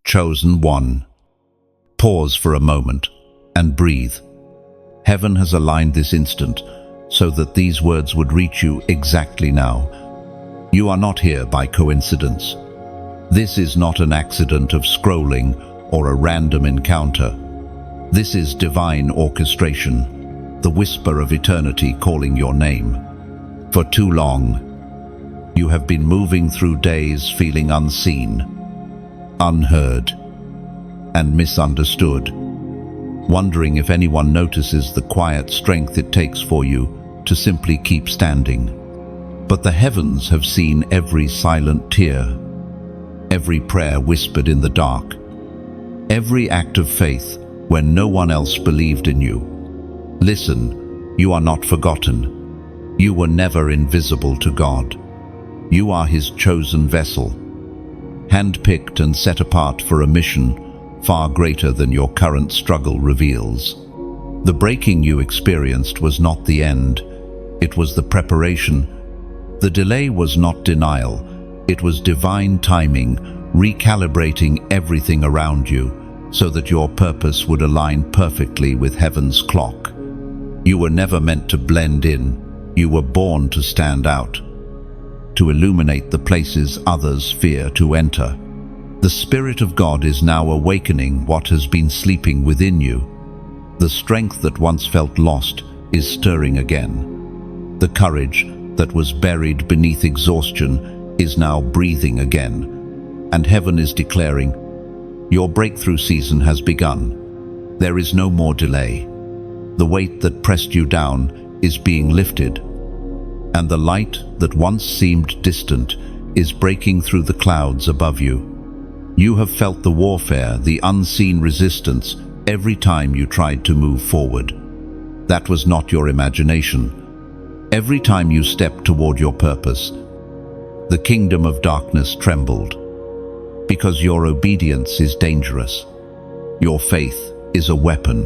Chosen one. Pause for a moment and breathe. Heaven has aligned this instant so that these words would reach you exactly now. You are not here by coincidence. This is not an accident of scrolling or a random encounter. This is divine orchestration, the whisper of eternity calling your name. For too long, you have been moving through days feeling unseen, unheard, and misunderstood, wondering if anyone notices the quiet strength it takes for you to simply keep standing. But the heavens have seen every silent tear, every prayer whispered in the dark, every act of faith when no one else believed in you. Listen, you are not forgotten. You were never invisible to God. You are His chosen vessel, handpicked and set apart for a mission far greater than your current struggle reveals. The breaking you experienced was not the end. It was the preparation. The delay was not denial. It was divine timing, recalibrating everything around you so that your purpose would align perfectly with heaven's clock. You were never meant to blend in. You were born to stand out, to illuminate the places others fear to enter. The Spirit of God is now awakening what has been sleeping within you. The strength that once felt lost is stirring again. The courage that was buried beneath exhaustion is now breathing again. And heaven is declaring, your breakthrough season has begun. There is no more delay. The weight that pressed you down is being lifted, and the light that once seemed distant is breaking through the clouds above you. You have felt the warfare, the unseen resistance, every time you tried to move forward. That was not your imagination. Every time you stepped toward your purpose, the kingdom of darkness trembled. Because your obedience is dangerous. Your faith is a weapon.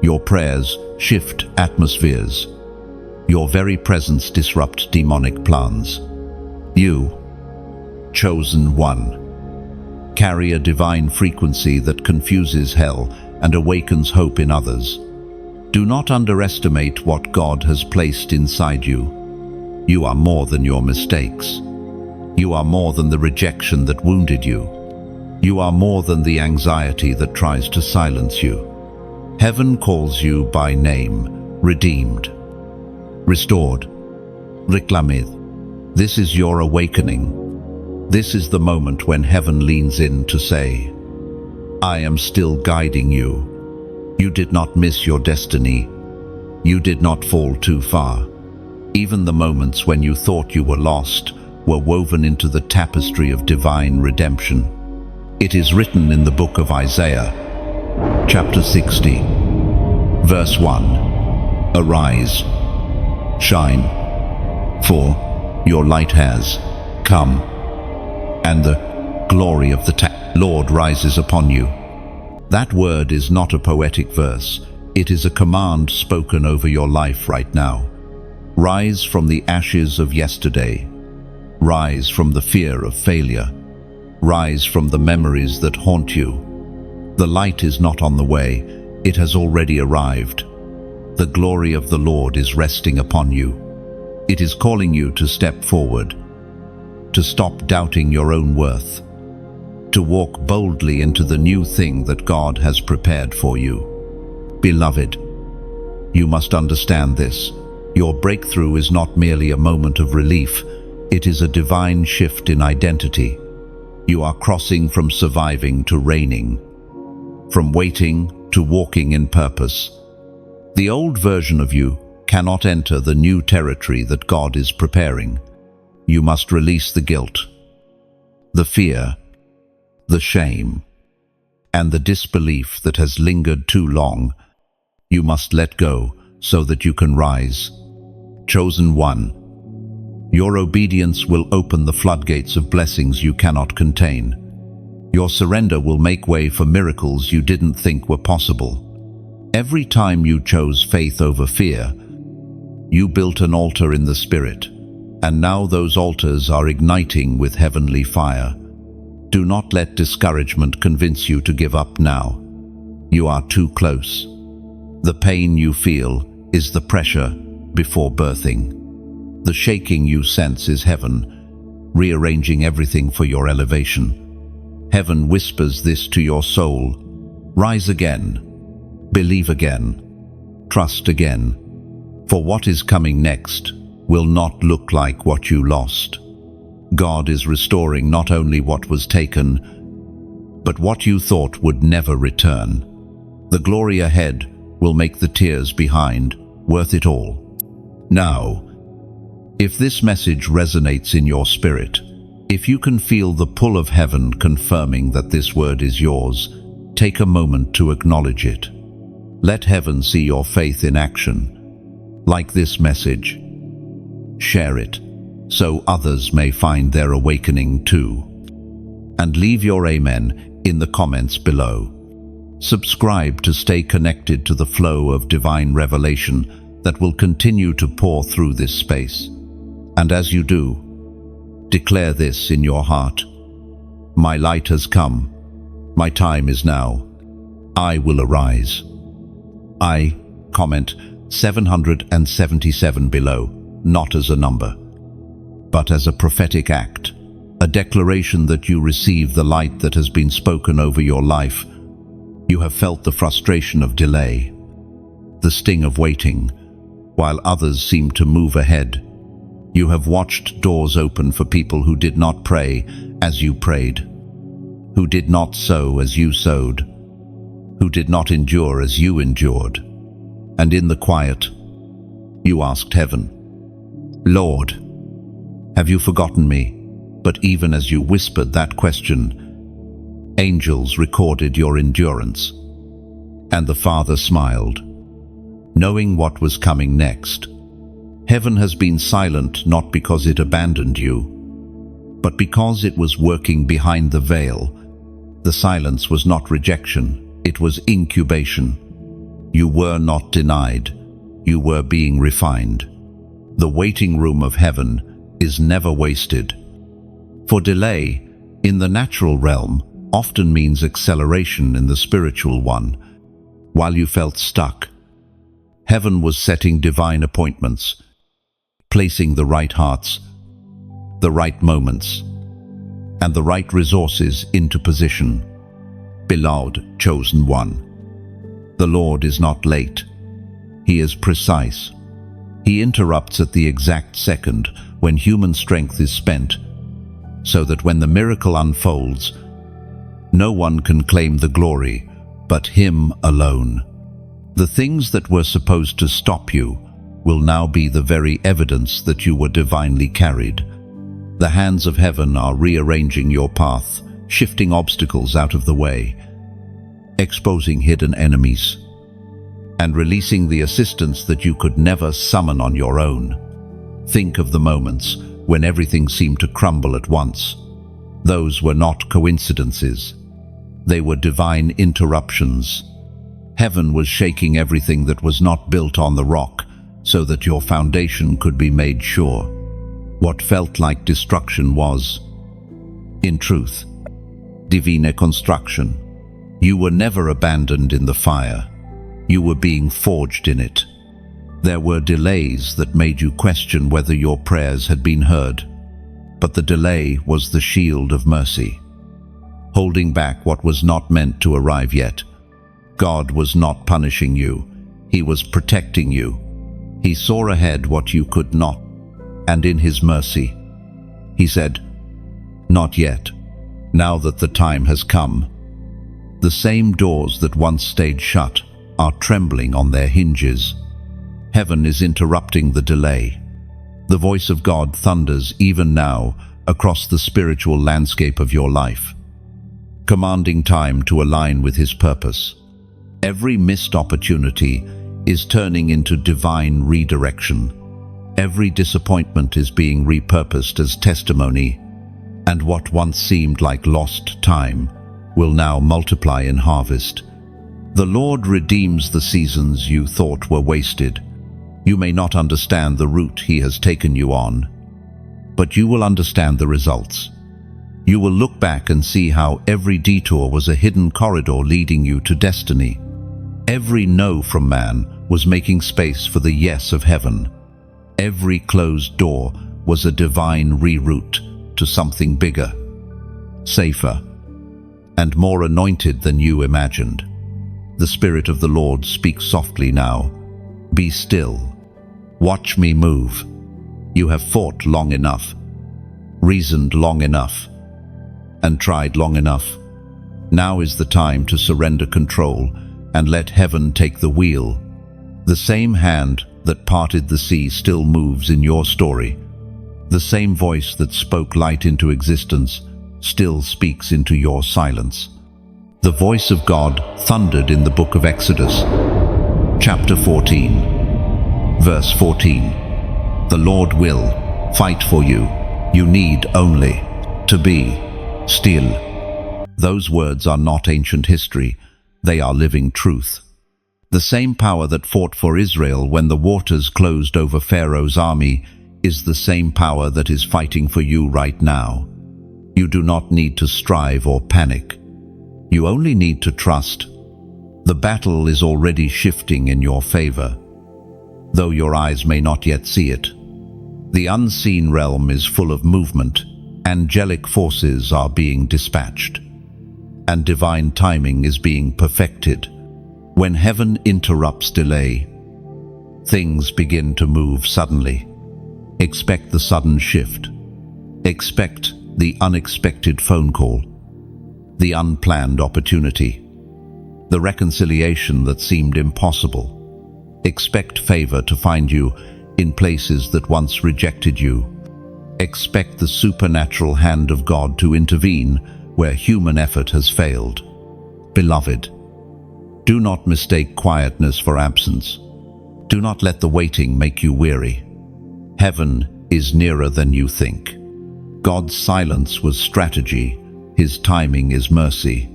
Your prayers shift atmospheres. Your very presence disrupts demonic plans. You, chosen one, carry a divine frequency that confuses hell and awakens hope in others. Do not underestimate what God has placed inside you. You are more than your mistakes. You are more than the rejection that wounded you. You are more than the anxiety that tries to silence you. Heaven calls you by name, redeemed, restored, reclaimed. This is your awakening. This is the moment when heaven leans in to say, I am still guiding you. You did not miss your destiny. You did not fall too far. Even the moments when you thought you were lost were woven into the tapestry of divine redemption. It is written in the book of Isaiah, chapter 60, verse 1, Arise, shine, for your light has come, and the glory of the Lord rises upon you. That word is not a poetic verse. It is a command spoken over your life right now. Rise from the ashes of yesterday. Rise from the fear of failure. Rise from the memories that haunt you. The light is not on the way. It has already arrived. The glory of the Lord is resting upon you. It is calling you to step forward, to stop doubting your own worth, to walk boldly into the new thing that God has prepared for you. Beloved, you must understand this. Your breakthrough is not merely a moment of relief. It is a divine shift in identity. You are crossing from surviving to reigning, from waiting to walking in purpose. The old version of you cannot enter the new territory that God is preparing. You must release the guilt, the fear, the shame, and the disbelief that has lingered too long. You must let go so that you can rise. Chosen one, your obedience will open the floodgates of blessings you cannot contain. Your surrender will make way for miracles you didn't think were possible. Every time you chose faith over fear, you built an altar in the Spirit, and now those altars are igniting with heavenly fire. Do not let discouragement convince you to give up now. You are too close. The pain you feel is the pressure before birthing. The shaking you sense is heaven, rearranging everything for your elevation. Heaven whispers this to your soul: rise again, believe again, trust again, for what is coming next will not look like what you lost. God is restoring not only what was taken, but what you thought would never return. The glory ahead will make the tears behind worth it all. Now, if this message resonates in your spirit, if you can feel the pull of heaven confirming that this word is yours, take a moment to acknowledge it. Let heaven see your faith in action. Like this message, share it so others may find their awakening too. And leave your amen in the comments below. Subscribe to stay connected to the flow of divine revelation that will continue to pour through this space. And as you do, declare this in your heart: my light has come, my time is now, I will arise. I comment 777 below, not as a number, but as a prophetic act, a declaration that you receive the light that has been spoken over your life. You have felt the frustration of delay, the sting of waiting, while others seem to move ahead. You have watched doors open for people who did not pray as you prayed, who did not sow as you sowed, who did not endure as you endured. And in the quiet, you asked heaven, Lord, have you forgotten me? But even as you whispered that question, angels recorded your endurance. And the Father smiled, knowing what was coming next. Heaven has been silent not because it abandoned you, but because it was working behind the veil. The silence was not rejection, it was incubation. You were not denied, you were being refined. The waiting room of heaven is never wasted. For delay in the natural realm often means acceleration in the spiritual one. While you felt stuck, heaven was setting divine appointments, placing the right hearts, the right moments, and the right resources into position. Beloved, chosen one, the Lord is not late. He is precise. He interrupts at the exact second when human strength is spent, so that when the miracle unfolds, no one can claim the glory but Him alone. The things that were supposed to stop you will now be the very evidence that you were divinely carried. The hands of heaven are rearranging your path, shifting obstacles out of the way, exposing hidden enemies, and releasing the assistance that you could never summon on your own. Think of the moments when everything seemed to crumble at once. Those were not coincidences. They were divine interruptions. Heaven was shaking everything that was not built on the rock so that your foundation could be made sure. What felt like destruction was, in truth, divine construction. You were never abandoned in the fire. You were being forged in it. There were delays that made you question whether your prayers had been heard, but the delay was the shield of mercy, holding back what was not meant to arrive yet. God was not punishing you. He was protecting you. He saw ahead what you could not, and in His mercy, He said, "Not yet. Now that the time has come." The same doors that once stayed shut are trembling on their hinges. Heaven is interrupting the delay. The voice of God thunders even now across the spiritual landscape of your life, commanding time to align with His purpose. Every missed opportunity is turning into divine redirection. Every disappointment is being repurposed as testimony, and what once seemed like lost time will now multiply in harvest. The Lord redeems the seasons you thought were wasted. You may not understand the route He has taken you on, but you will understand the results. You will look back and see how every detour was a hidden corridor leading you to destiny. Every no from man was making space for the yes of heaven. Every closed door was a divine reroute to something bigger, safer, and more anointed than you imagined. The Spirit of the Lord speaks softly now. Be still. Watch me move. You have fought long enough, reasoned long enough, and tried long enough. Now is the time to surrender control and let heaven take the wheel. The same hand that parted the sea still moves in your story. The same voice that spoke light into existence still speaks into your silence. The voice of God thundered in the book of Exodus, chapter 14, verse 14. The Lord will fight for you. You need only to be still. Those words are not ancient history. They are living truth. The same power that fought for Israel when the waters closed over Pharaoh's army is the same power that is fighting for you right now. You do not need to strive or panic. You only need to trust. The battle is already shifting in your favor, though your eyes may not yet see it. The unseen realm is full of movement. Angelic forces are being dispatched, and divine timing is being perfected. When heaven interrupts delay, things begin to move suddenly. Expect the sudden shift. Expect the unexpected phone call, the unplanned opportunity, the reconciliation that seemed impossible. Expect favor to find you in places that once rejected you. Expect the supernatural hand of God to intervene where human effort has failed. Beloved, do not mistake quietness for absence. Do not let the waiting make you weary. Heaven is nearer than you think. God's silence was strategy. His timing is mercy.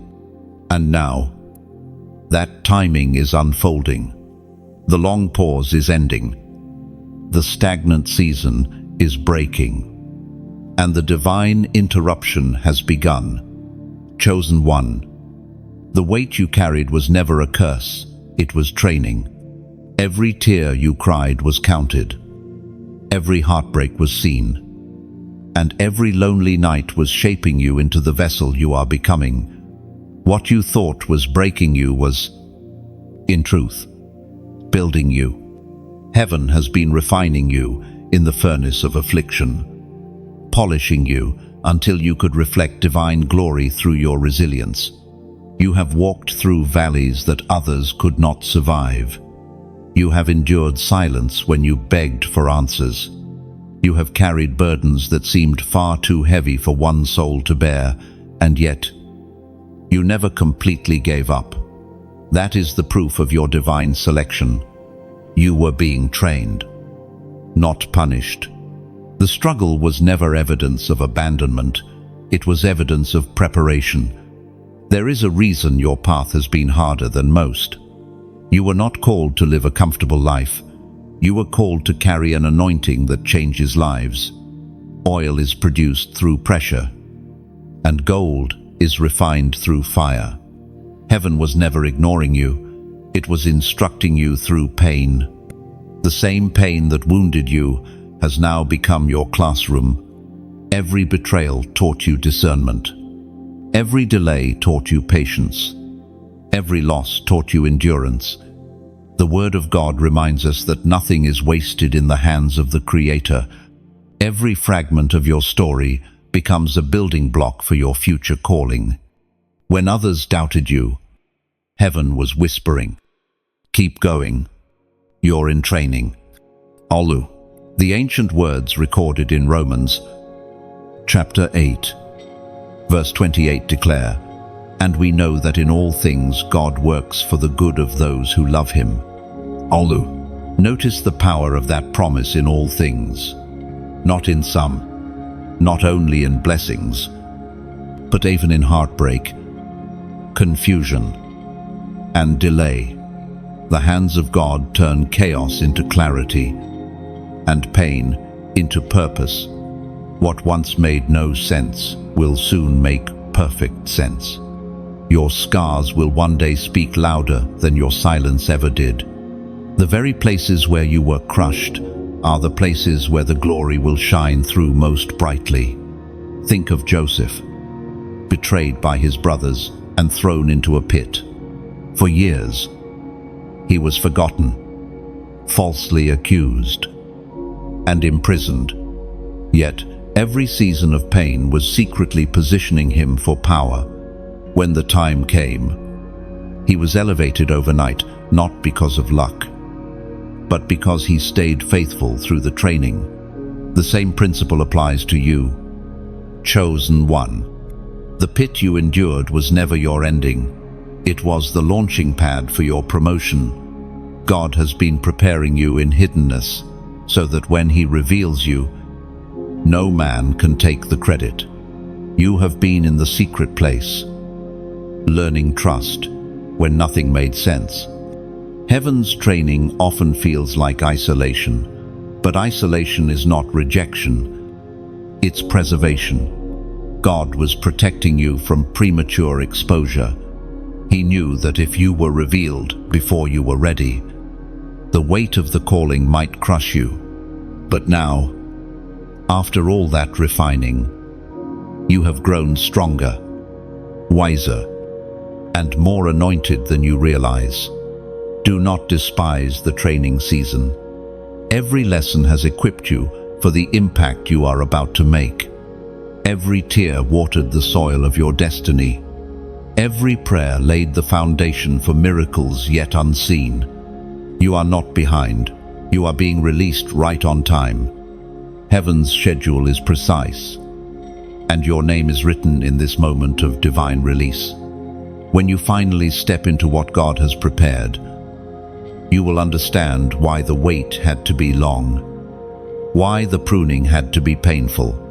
And now, that timing is unfolding. The long pause is ending. The stagnant season is breaking. And the divine interruption has begun. Chosen one. The weight you carried was never a curse. It was training. Every tear you cried was counted. Every heartbreak was seen. And every lonely night was shaping you into the vessel you are becoming. What you thought was breaking you was, in truth, building you. Heaven has been refining you in the furnace of affliction, polishing you until you could reflect divine glory through your resilience. You have walked through valleys that others could not survive. You have endured silence when you begged for answers. You have carried burdens that seemed far too heavy for one soul to bear, and yet you never completely gave up. That is the proof of your divine selection. You were being trained, not punished. The struggle was never evidence of abandonment. It was evidence of preparation. There is a reason your path has been harder than most. You were not called to live a comfortable life. You were called to carry an anointing that changes lives. Oil is produced through pressure, and gold is refined through fire. Heaven was never ignoring you. It was instructing you through pain. The same pain that wounded you has now become your classroom. Every betrayal taught you discernment. Every delay taught you patience. Every loss taught you endurance. The Word of God reminds us that nothing is wasted in the hands of the Creator. Every fragment of your story becomes a building block for your future calling. When others doubted you, heaven was whispering, "Keep going. You're in training." Olu. The ancient words recorded in Romans, chapter 8, verse 28 declare, "And we know that in all things God works for the good of those who love Him." Olu. Notice the power of that promise in all things, not in some, not only in blessings, but even in heartbreak, confusion, and delay. The hands of God turn chaos into clarity and pain into purpose. What once made no sense will soon make perfect sense. Your scars will one day speak louder than your silence ever did. The very places where you were crushed are the places where the glory will shine through most brightly. Think of Joseph, betrayed by his brothers and thrown into a pit. For years, he was forgotten, falsely accused, and imprisoned. Yet, every season of pain was secretly positioning him for power. When the time came, he was elevated overnight, not because of luck, but because he stayed faithful through the training. The same principle applies to you. Chosen one. The pit you endured was never your ending. It was the launching pad for your promotion. God has been preparing you in hiddenness, so that when He reveals you, no man can take the credit. You have been in the secret place, learning trust when nothing made sense. Heaven's training often feels like isolation, but isolation is not rejection, it's preservation. God was protecting you from premature exposure. He knew that if you were revealed before you were ready, the weight of the calling might crush you. But now, after all that refining, you have grown stronger, wiser, and more anointed than you realize. Do not despise the training season. Every lesson has equipped you for the impact you are about to make. Every tear watered the soil of your destiny. Every prayer laid the foundation for miracles yet unseen. You are not behind. You are being released right on time. Heaven's schedule is precise, and your name is written in this moment of divine release. When you finally step into what God has prepared, you will understand why the wait had to be long, why the pruning had to be painful,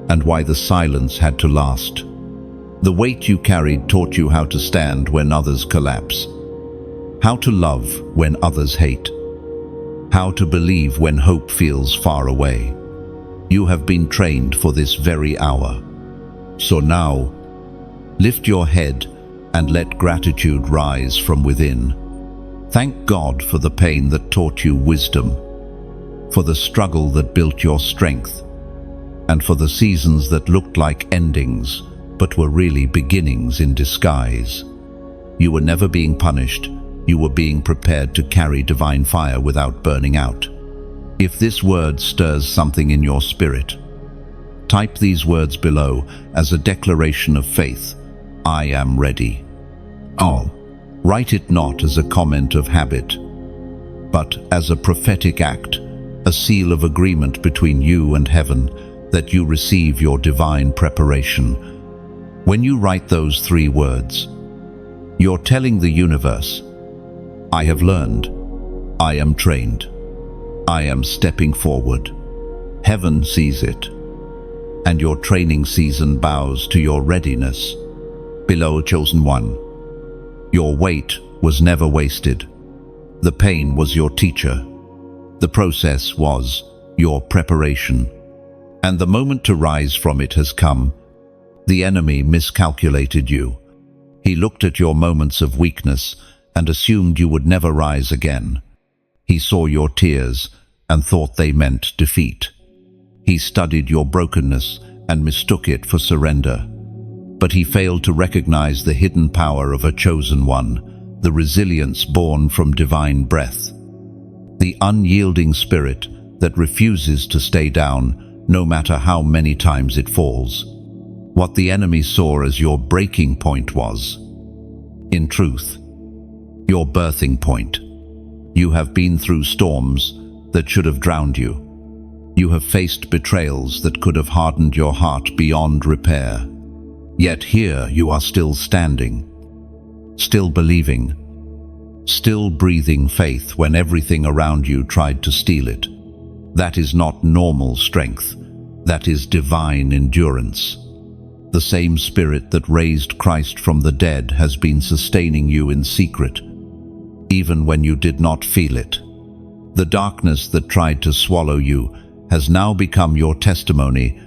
and why the silence had to last. The weight you carried taught you how to stand when others collapse, how to love when others hate, how to believe when hope feels far away. You have been trained for this very hour. So now, lift your head and let gratitude rise from within. Thank God for the pain that taught you wisdom, for the struggle that built your strength, and for the seasons that looked like endings but were really beginnings in disguise. You were never being punished. You were being prepared to carry divine fire without burning out. If this word stirs something in your spirit, type these words below as a declaration of faith. I am ready. Write it not as a comment of habit, but as a prophetic act, a seal of agreement between you and heaven that you receive your divine preparation. When you write those 3 words, you're telling the universe, I have learned, I am trained, I am stepping forward. Heaven sees it, and your training season bows to your readiness. Below, chosen one. Your wait was never wasted. The pain was your teacher. The process was your preparation. And the moment to rise from it has come. The enemy miscalculated you. He looked at your moments of weakness and assumed you would never rise again. He saw your tears and thought they meant defeat. He studied your brokenness and mistook it for surrender. But he failed to recognize the hidden power of a chosen one, the resilience born from divine breath, the unyielding spirit that refuses to stay down no matter how many times it falls. What the enemy saw as your breaking point was, in truth, your birthing point. You have been through storms that should have drowned you. You have faced betrayals that could have hardened your heart beyond repair. Yet here you are still standing, still believing, still breathing faith when everything around you tried to steal it. That is not normal strength. That is divine endurance. The same Spirit that raised Christ from the dead has been sustaining you in secret, even when you did not feel it. The darkness that tried to swallow you has now become your testimony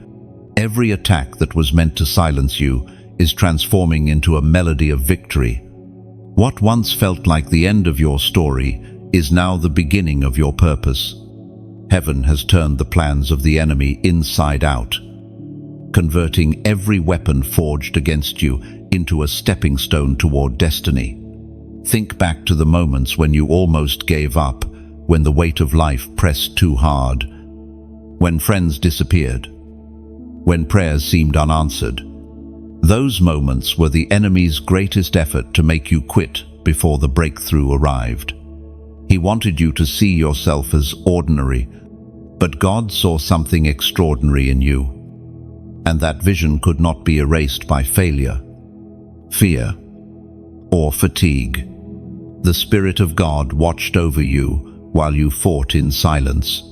Every attack that was meant to silence you is transforming into a melody of victory. What once felt like the end of your story is now the beginning of your purpose. Heaven has turned the plans of the enemy inside out, converting every weapon forged against you into a stepping stone toward destiny. Think back to the moments when you almost gave up, when the weight of life pressed too hard, when friends disappeared, when prayers seemed unanswered. Those moments were the enemy's greatest effort to make you quit before the breakthrough arrived. He wanted you to see yourself as ordinary, but God saw something extraordinary in you, and that vision could not be erased by failure, fear, or fatigue. The Spirit of God watched over you while you fought in silence.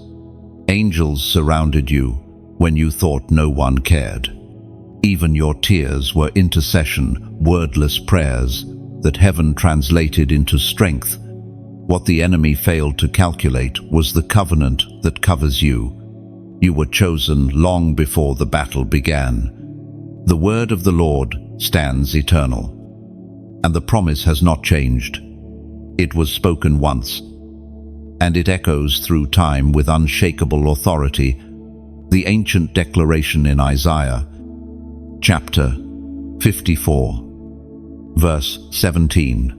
Angels surrounded you when you thought no one cared. Even your tears were intercession, wordless prayers that heaven translated into strength. What the enemy failed to calculate was the covenant that covers you. You were chosen long before the battle began. The word of the Lord stands eternal, and the promise has not changed. It was spoken once, and it echoes through time with unshakable authority. The ancient declaration in Isaiah, chapter 54, verse 17,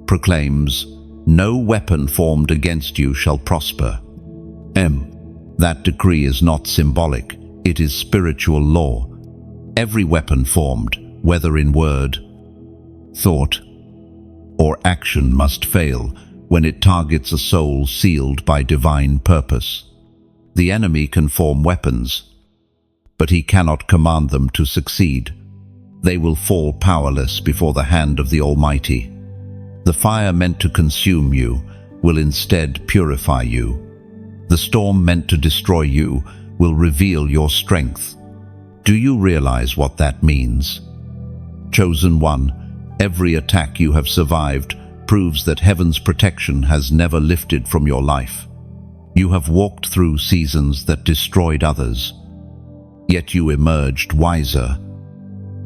proclaims, "No weapon formed against you shall prosper." That decree is not symbolic, it is spiritual law. Every weapon formed, whether in word, thought, or action, must fail when it targets a soul sealed by divine purpose. The enemy can form weapons, but he cannot command them to succeed. They will fall powerless before the hand of the Almighty. The fire meant to consume you will instead purify you. The storm meant to destroy you will reveal your strength. Do you realize what that means? Chosen one, every attack you have survived proves that heaven's protection has never lifted from your life. You have walked through seasons that destroyed others, yet you emerged wiser,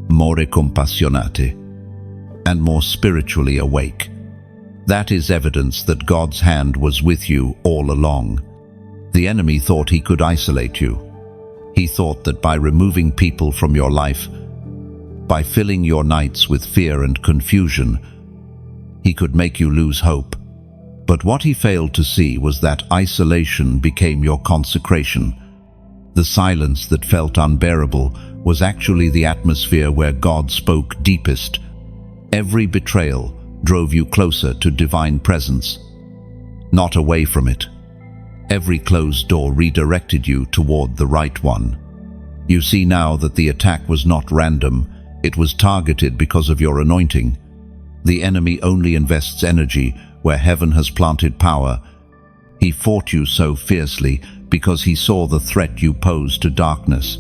more compassionate, and more spiritually awake. That is evidence that God's hand was with you all along. The enemy thought he could isolate you. He thought that by removing people from your life, by filling your nights with fear and confusion, he could make you lose hope. But what he failed to see was that isolation became your consecration. The silence that felt unbearable was actually the atmosphere where God spoke deepest. Every betrayal drove you closer to divine presence, not away from it. Every closed door redirected you toward the right one. You see now that the attack was not random, it was targeted because of your anointing. The enemy only invests energy where heaven has planted power. He fought you so fiercely because he saw the threat you pose to darkness.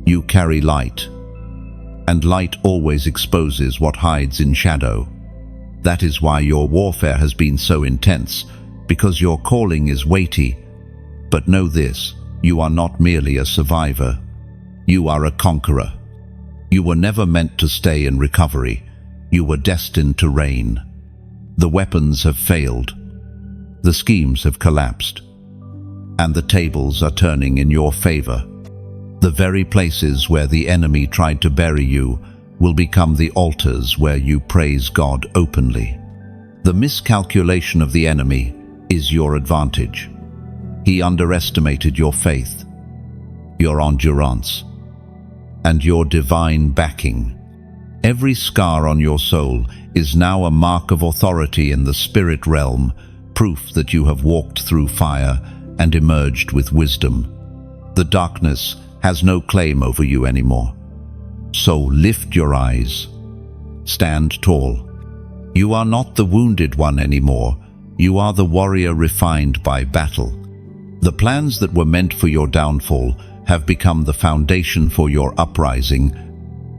You carry light, and light always exposes what hides in shadow. That is why your warfare has been so intense, because your calling is weighty. But know this, you are not merely a survivor. You are a conqueror. You were never meant to stay in recovery. You were destined to reign. The weapons have failed. The schemes have collapsed. And the tables are turning in your favor. The very places where the enemy tried to bury you will become the altars where you praise God openly. The miscalculation of the enemy is your advantage. He underestimated your faith, your endurance, and your divine backing. Every scar on your soul is now a mark of authority in the spirit realm, proof that you have walked through fire and emerged with wisdom. The darkness has no claim over you anymore. So lift your eyes. Stand tall. You are not the wounded one anymore. You are the warrior refined by battle. The plans that were meant for your downfall have become the foundation for your uprising.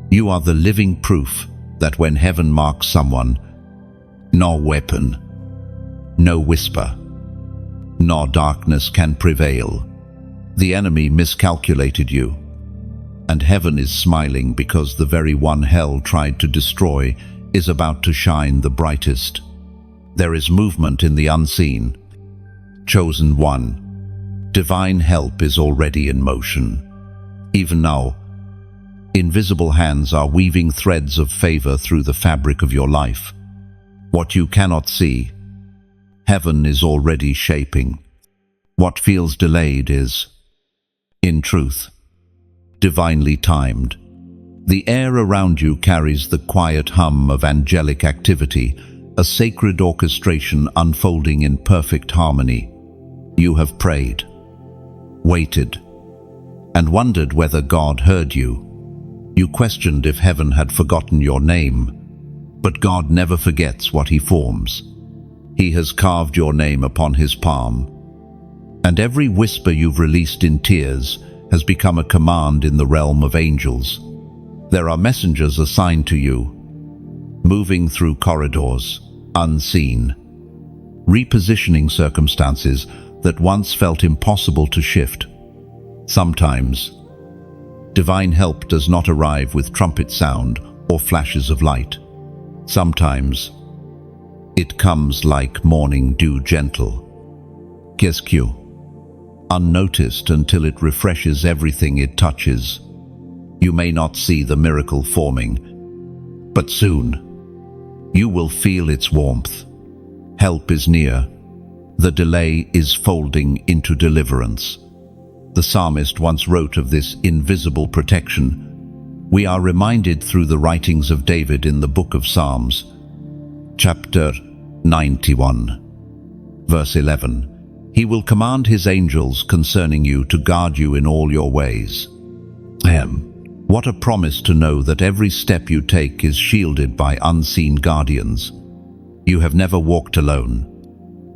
You are the living proof that when heaven marks someone, no weapon, no whisper, nor darkness can prevail. The enemy miscalculated you. and heaven is smiling because the very one hell tried to destroy is about to shine the brightest. There is movement in the unseen. Chosen one, divine help is already in motion. Even now, invisible hands are weaving threads of favor through the fabric of your life. What you cannot see, heaven is already shaping. What feels delayed is, in truth, divinely timed. The air around you carries the quiet hum of angelic activity, a sacred orchestration unfolding in perfect harmony. You have prayed, waited, and wondered whether God heard you. You questioned if heaven had forgotten your name, but God never forgets what he forms. He has carved your name upon his palm, and every whisper you've released in tears has become a command in the realm of angels. There are messengers assigned to you, moving through corridors, unseen, repositioning circumstances that once felt impossible to shift. Sometimes, divine help does not arrive with trumpet sound or flashes of light. Sometimes, it comes like morning dew, gentle, kesku, unnoticed until it refreshes everything it touches. You may not see the miracle forming, but soon, you will feel its warmth. Help is near. The delay is folding into deliverance. The psalmist once wrote of this invisible protection. We are reminded through the writings of David in the book of Psalms, chapter 91, verse 11. He will command his angels concerning you to guard you in all your ways. What a promise to know that every step you take is shielded by unseen guardians. You have never walked alone.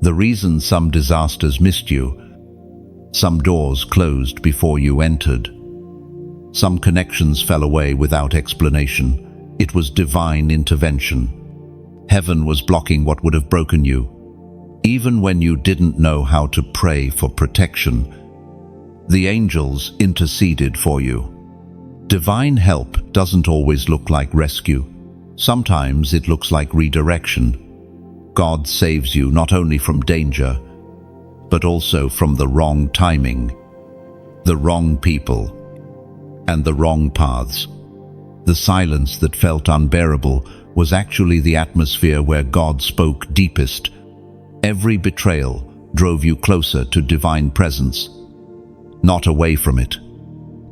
The reason some disasters missed you, some doors closed before you entered, some connections fell away without explanation, it was divine intervention. Heaven was blocking what would have broken you. Even when you didn't know how to pray for protection, the angels interceded for you. Divine help doesn't always look like rescue. Sometimes it looks like redirection. God saves you not only from danger, but also from the wrong timing, the wrong people, and the wrong paths. The silence that felt unbearable was actually the atmosphere where God spoke deepest. Every betrayal drove you closer to divine presence, not away from it.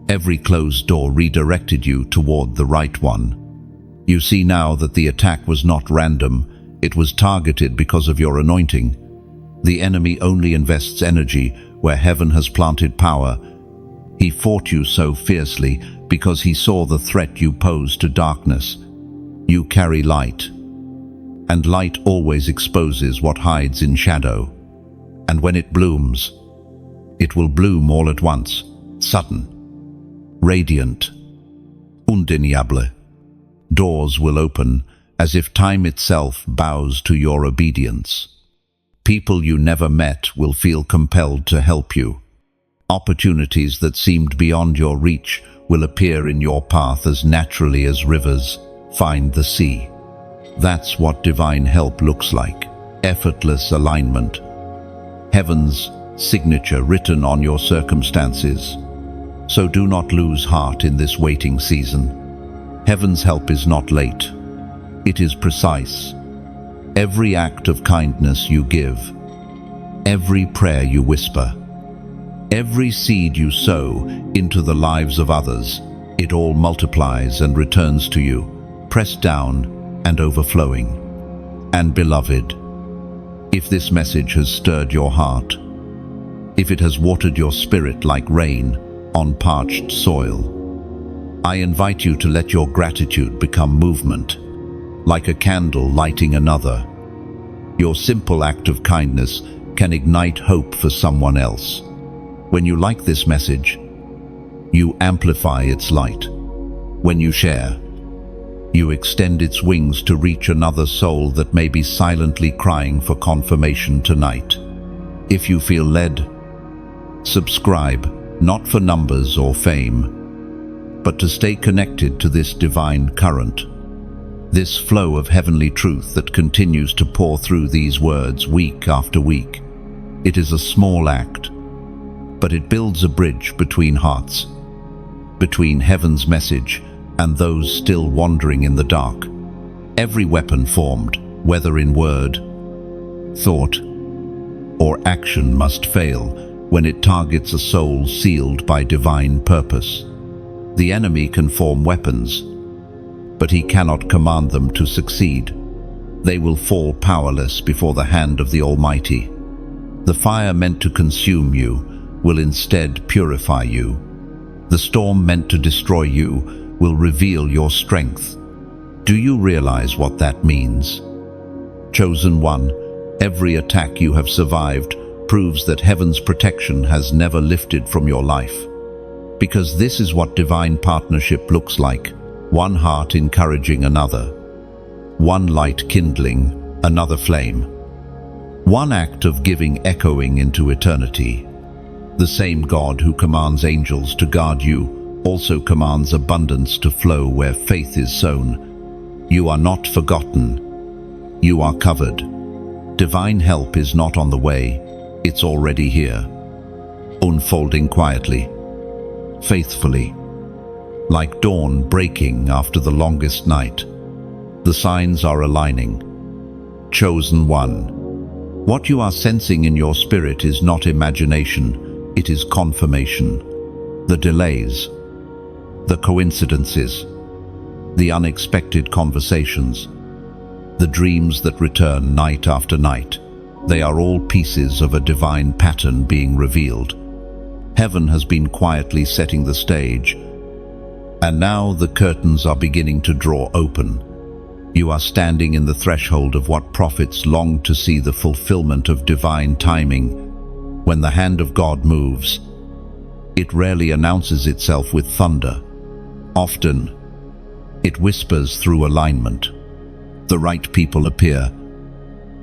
Every closed door redirected you toward the right one. You see now that the attack was not random, it was targeted because of your anointing. The enemy only invests energy where heaven has planted power. He fought you so fiercely because he saw the threat you posed to darkness. You carry light, and light always exposes what hides in shadow. And when it blooms, it will bloom all at once, sudden, radiant, undeniable. Doors will open as if time itself bows to your obedience. People you never met will feel compelled to help you. Opportunities that seemed beyond your reach will appear in your path as naturally as rivers find the sea. That's what divine help looks like. Effortless alignment. Heaven's signature written on your circumstances. So do not lose heart in this waiting season. Heaven's help is not late. It is precise. Every act of kindness you give, every prayer you whisper, every seed you sow into the lives of others, it all multiplies and returns to you, pressed down and overflowing. And beloved, if this message has stirred your heart, if it has watered your spirit like rain on parched soil, I invite you to let your gratitude become movement, like a candle lighting another. Your simple act of kindness can ignite hope for someone else. When you like this message, you amplify its light. When you share, you extend its wings to reach another soul that may be silently crying for confirmation tonight. If you feel led, subscribe, not for numbers or fame, but to stay connected to this divine current, this flow of heavenly truth that continues to pour through these words week after week. It is a small act, but it builds a bridge between hearts, between heaven's message and those still wandering in the dark. Every weapon formed, whether in word, thought, or action, must fail when it targets a soul sealed by divine purpose. The enemy can form weapons, but he cannot command them to succeed. They will fall powerless before the hand of the Almighty. The fire meant to consume you will instead purify you. The storm meant to destroy you will reveal your strength. Do you realize what that means? Chosen one, every attack you have survived proves that heaven's protection has never lifted from your life. Because this is what divine partnership looks like: one heart encouraging another, one light kindling another flame, one act of giving echoing into eternity. The same God who commands angels to guard you also commands abundance to flow where faith is sown. You are not forgotten. You are covered. Divine help is not on the way. It's already here, unfolding quietly, faithfully, like dawn breaking after the longest night. The signs are aligning. Chosen one, what you are sensing in your spirit is not imagination, it is confirmation. The delays, the coincidences, the unexpected conversations, the dreams that return night after night, they are all pieces of a divine pattern being revealed. Heaven has been quietly setting the stage, and now the curtains are beginning to draw open. You are standing in the threshold of what prophets longed to see, the fulfillment of divine timing. When the hand of God moves, it rarely announces itself with thunder. Often, it whispers through alignment. The right people appear,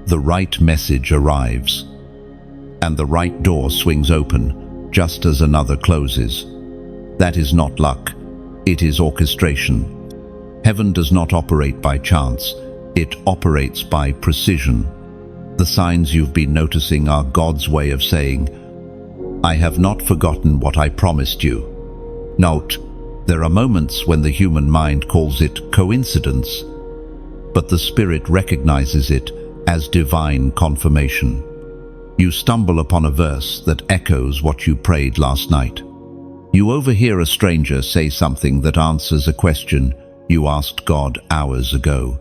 the right message arrives, and the right door swings open just as another closes. That is not luck, it is orchestration. Heaven does not operate by chance, it operates by precision. The signs you've been noticing are God's way of saying, I have not forgotten what I promised you. Note, there are moments when the human mind calls it coincidence, but the Spirit recognizes it as divine confirmation. You stumble upon a verse that echoes what you prayed last night. You overhear a stranger say something that answers a question you asked God hours ago.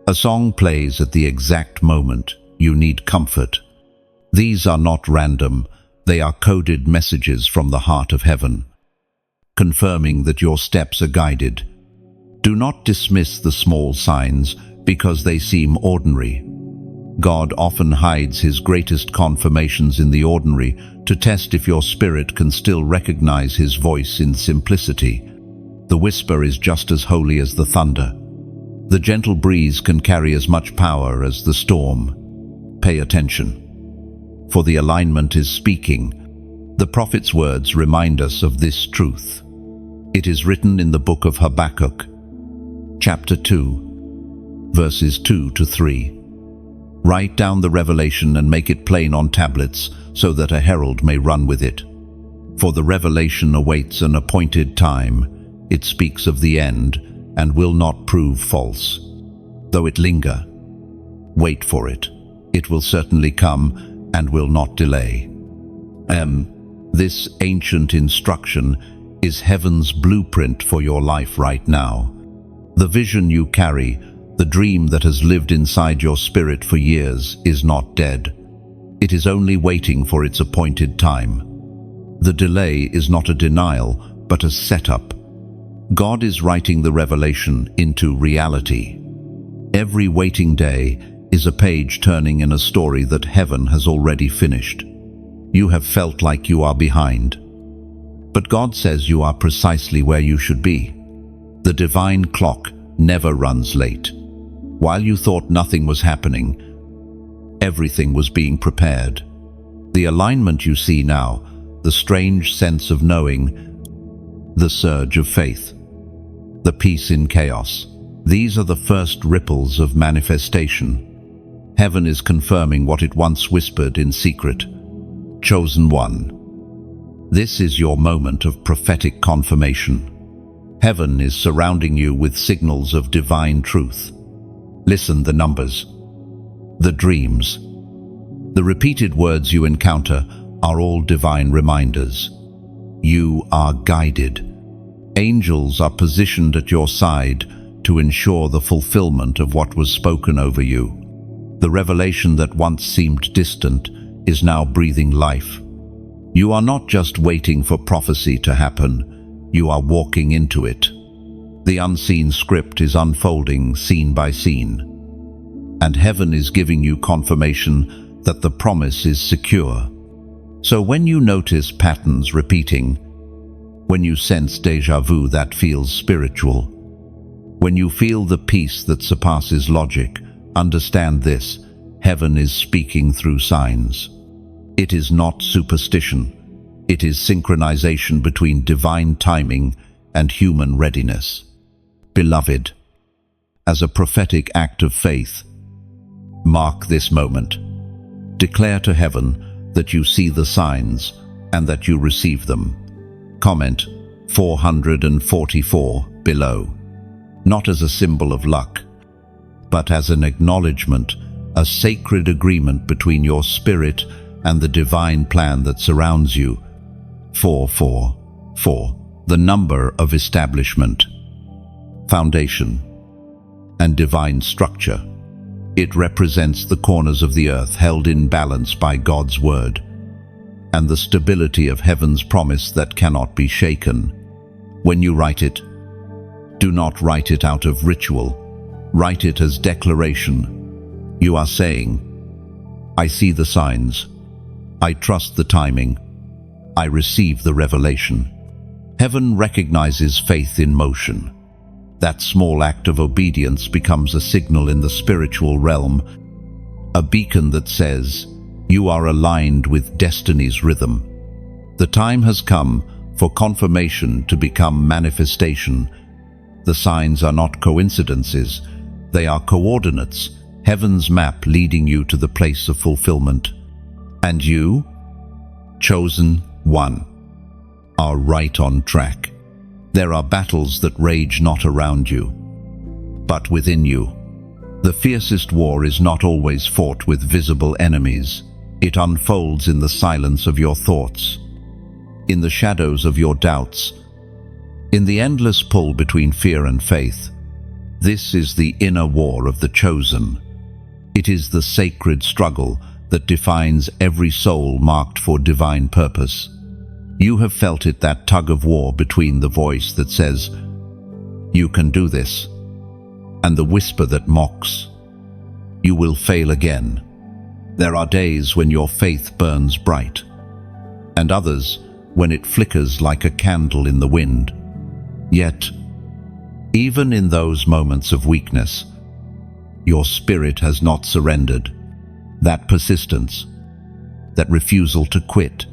A song plays at the exact moment you need comfort. These are not random, they are coded messages from the heart of heaven, confirming that your steps are guided. Do not dismiss the small signs because they seem ordinary. God often hides his greatest confirmations in the ordinary to test if your spirit can still recognize his voice in simplicity. The whisper is just as holy as the thunder. The gentle breeze can carry as much power as the storm. Pay attention, for the alignment is speaking. The prophet's words remind us of this truth. It is written in the book of Habakkuk, chapter 2, verses 2 to 3. Write down the revelation and make it plain on tablets, so that a herald may run with it. For the revelation awaits an appointed time. It speaks of the end and will not prove false. Though it linger, wait for it. It will certainly come and will not delay. This ancient instruction is heaven's blueprint for your life right now. The vision you carry, the dream that has lived inside your spirit for years, is not dead. It is only waiting for its appointed time. The delay is not a denial, but a setup. God is writing the revelation into reality. Every waiting day is a page turning in a story that heaven has already finished. You have felt like you are behind, but God says you are precisely where you should be. The divine clock never runs late. While you thought nothing was happening, everything was being prepared. The alignment you see now, the strange sense of knowing, the surge of faith, the peace in chaos. These are the first ripples of manifestation. Heaven is confirming what it once whispered in secret. Chosen one. This is your moment of prophetic confirmation. Heaven is surrounding you with signals of divine truth. Listen, the numbers, the dreams, the repeated words you encounter are all divine reminders. You are guided. Angels are positioned at your side to ensure the fulfillment of what was spoken over you. The revelation that once seemed distant is now breathing life. You are not just waiting for prophecy to happen, you are walking into it. The unseen script is unfolding scene by scene, and heaven is giving you confirmation that the promise is secure. So when you notice patterns repeating, when you sense déjà vu that feels spiritual, when you feel the peace that surpasses logic, understand this: heaven is speaking through signs. It is not superstition. It is synchronization between divine timing and human readiness. Beloved, as a prophetic act of faith, mark this moment. Declare to heaven that you see the signs and that you receive them. Comment 444 below. Not as a symbol of luck, but as an acknowledgement, a sacred agreement between your spirit and the divine plan that surrounds you. 444, the number of establishment, foundation, and divine structure. It represents the corners of the earth held in balance by God's word, and the stability of heaven's promise that cannot be shaken. When you write it, do not write it out of ritual. Write it as declaration. You are saying, I see the signs. I trust the timing. I receive the revelation. Heaven recognizes faith in motion. That small act of obedience becomes a signal in the spiritual realm, a beacon that says, you are aligned with destiny's rhythm. The time has come for confirmation to become manifestation. The signs are not coincidences, they are coordinates, heaven's map leading you to the place of fulfillment. And you, chosen one, are right on track. There are battles that rage not around you, but within you. The fiercest war is not always fought with visible enemies. It unfolds in the silence of your thoughts, in the shadows of your doubts, in the endless pull between fear and faith. This is the inner war of the chosen. It is the sacred struggle that defines every soul marked for divine purpose. You have felt it, that tug of war between the voice that says, you can do this, and the whisper that mocks, you will fail again. There are days when your faith burns bright, and others when it flickers like a candle in the wind. Yet, even in those moments of weakness, your spirit has not surrendered. That persistence, that refusal to quit,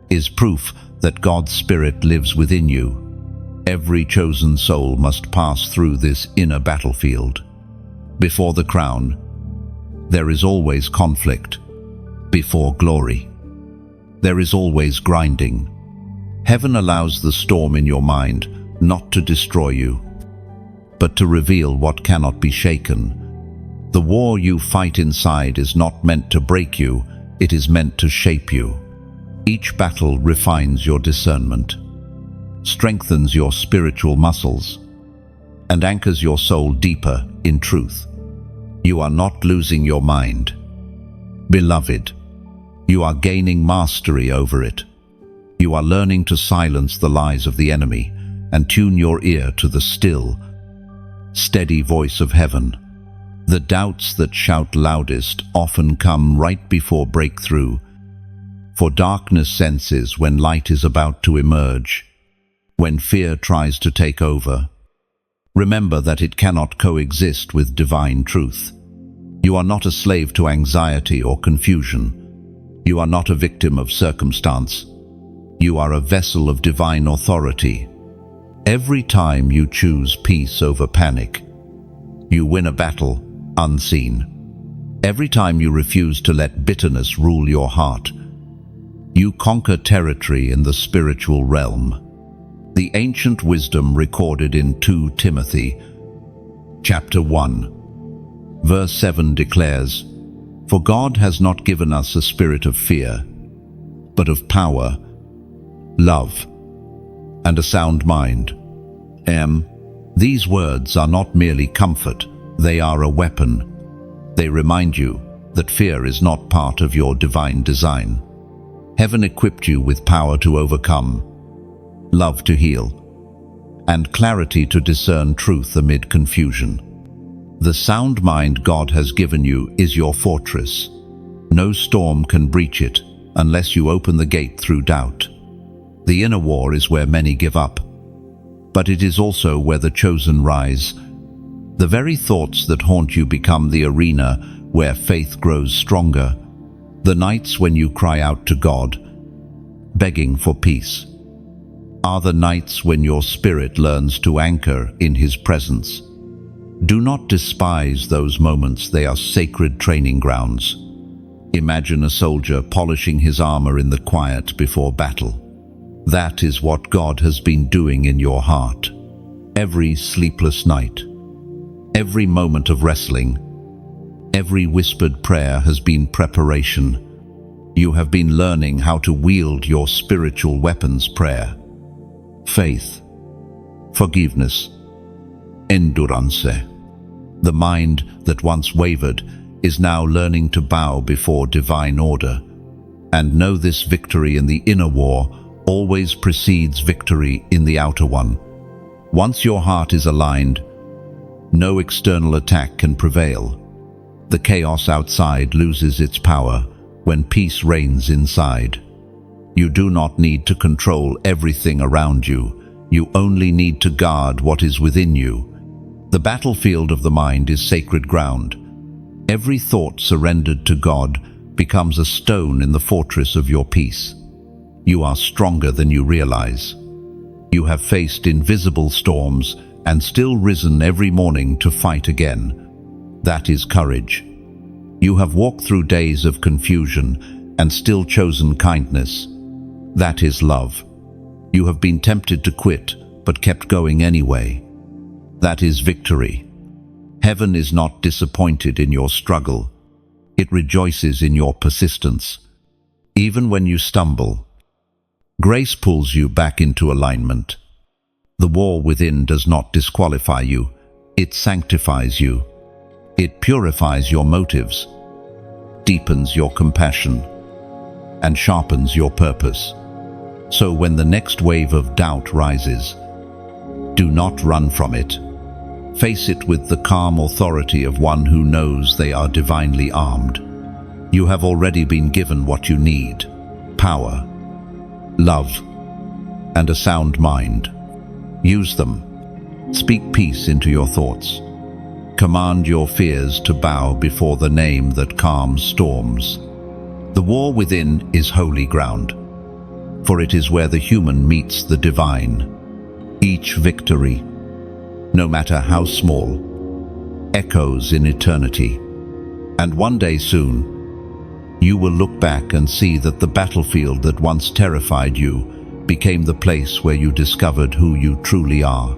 is proof that God's Spirit lives within you. Every chosen soul must pass through this inner battlefield. Before the crown, there is always conflict. Before glory, there is always grinding. Heaven allows the storm in your mind not to destroy you, but to reveal what cannot be shaken. The war you fight inside is not meant to break you, it is meant to shape you. Each battle refines your discernment, strengthens your spiritual muscles, and anchors your soul deeper in truth. You are not losing your mind. Beloved, you are gaining mastery over it. You are learning to silence the lies of the enemy and tune your ear to the still, steady voice of heaven. The doubts that shout loudest often come right before breakthrough, for darkness senses when light is about to emerge, when fear tries to take over. Remember that it cannot coexist with divine truth. You are not a slave to anxiety or confusion. You are not a victim of circumstance. You are a vessel of divine authority, Every time you choose peace over panic, you win a battle unseen. Every time you refuse to let bitterness rule your heart, you conquer territory in the spiritual realm. The ancient wisdom recorded in 2 Timothy, chapter 1, verse 7 declares, "For God has not given us a spirit of fear, but of power, love, and a sound mind." These words are not merely comfort, they are a weapon. They remind you that fear is not part of your divine design. Heaven equipped you with power to overcome, love to heal, and clarity to discern truth amid confusion. The sound mind God has given you is your fortress. No storm can breach it unless you open the gate through doubt. The inner war is where many give up, but it is also where the chosen rise. The very thoughts that haunt you become the arena where faith grows stronger. The nights when you cry out to God, begging for peace, are the nights when your spirit learns to anchor in His presence. Do not despise those moments, they are sacred training grounds. Imagine a soldier polishing his armor in the quiet before battle. That is what God has been doing in your heart. Every sleepless night, every moment of wrestling, every whispered prayer has been preparation. You have been learning how to wield your spiritual weapons: prayer, faith, forgiveness, endurance. The mind that once wavered is now learning to bow before divine order. And know this: victory in the inner war always precedes victory in the outer one. Once your heart is aligned, no external attack can prevail. The chaos outside loses its power when peace reigns inside. You do not need to control everything around you. You only need to guard what is within you. The battlefield of the mind is sacred ground. Every thought surrendered to God becomes a stone in the fortress of your peace. You are stronger than you realize. You have faced invisible storms and still risen every morning to fight again. That is courage. You have walked through days of confusion and still chosen kindness. That is love. You have been tempted to quit, but kept going anyway. That is victory. Heaven is not disappointed in your struggle. It rejoices in your persistence. Even when you stumble, grace pulls you back into alignment. The war within does not disqualify you. It sanctifies you. It purifies your motives, deepens your compassion, and sharpens your purpose. So when the next wave of doubt rises, do not run from it. Face it with the calm authority of one who knows they are divinely armed. You have already been given what you need: power, love, and a sound mind. Use them. Speak peace into your thoughts. Command your fears to bow before the name that calms storms. The war within is holy ground, for it is where the human meets the divine. Each victory, no matter how small, echoes in eternity. And one day soon, you will look back and see that the battlefield that once terrified you became the place where you discovered who you truly are: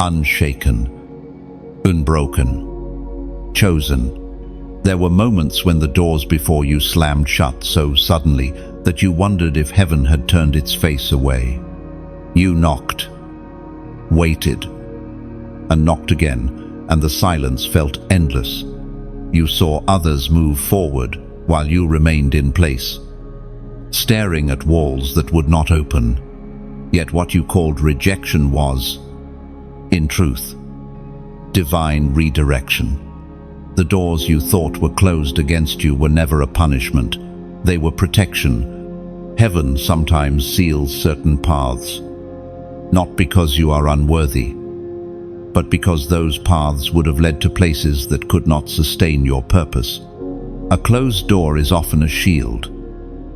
unshaken, unbroken, chosen. There were moments when the doors before you slammed shut so suddenly that you wondered if heaven had turned its face away. You knocked, waited, and knocked again, and the silence felt endless. You saw others move forward while you remained in place, staring at walls that would not open. Yet what you called rejection was, in truth, divine redirection. The doors you thought were closed against you were never a punishment. They were protection. Heaven sometimes seals certain paths, not because you are unworthy, but because those paths would have led to places that could not sustain your purpose. A closed door is often a shield.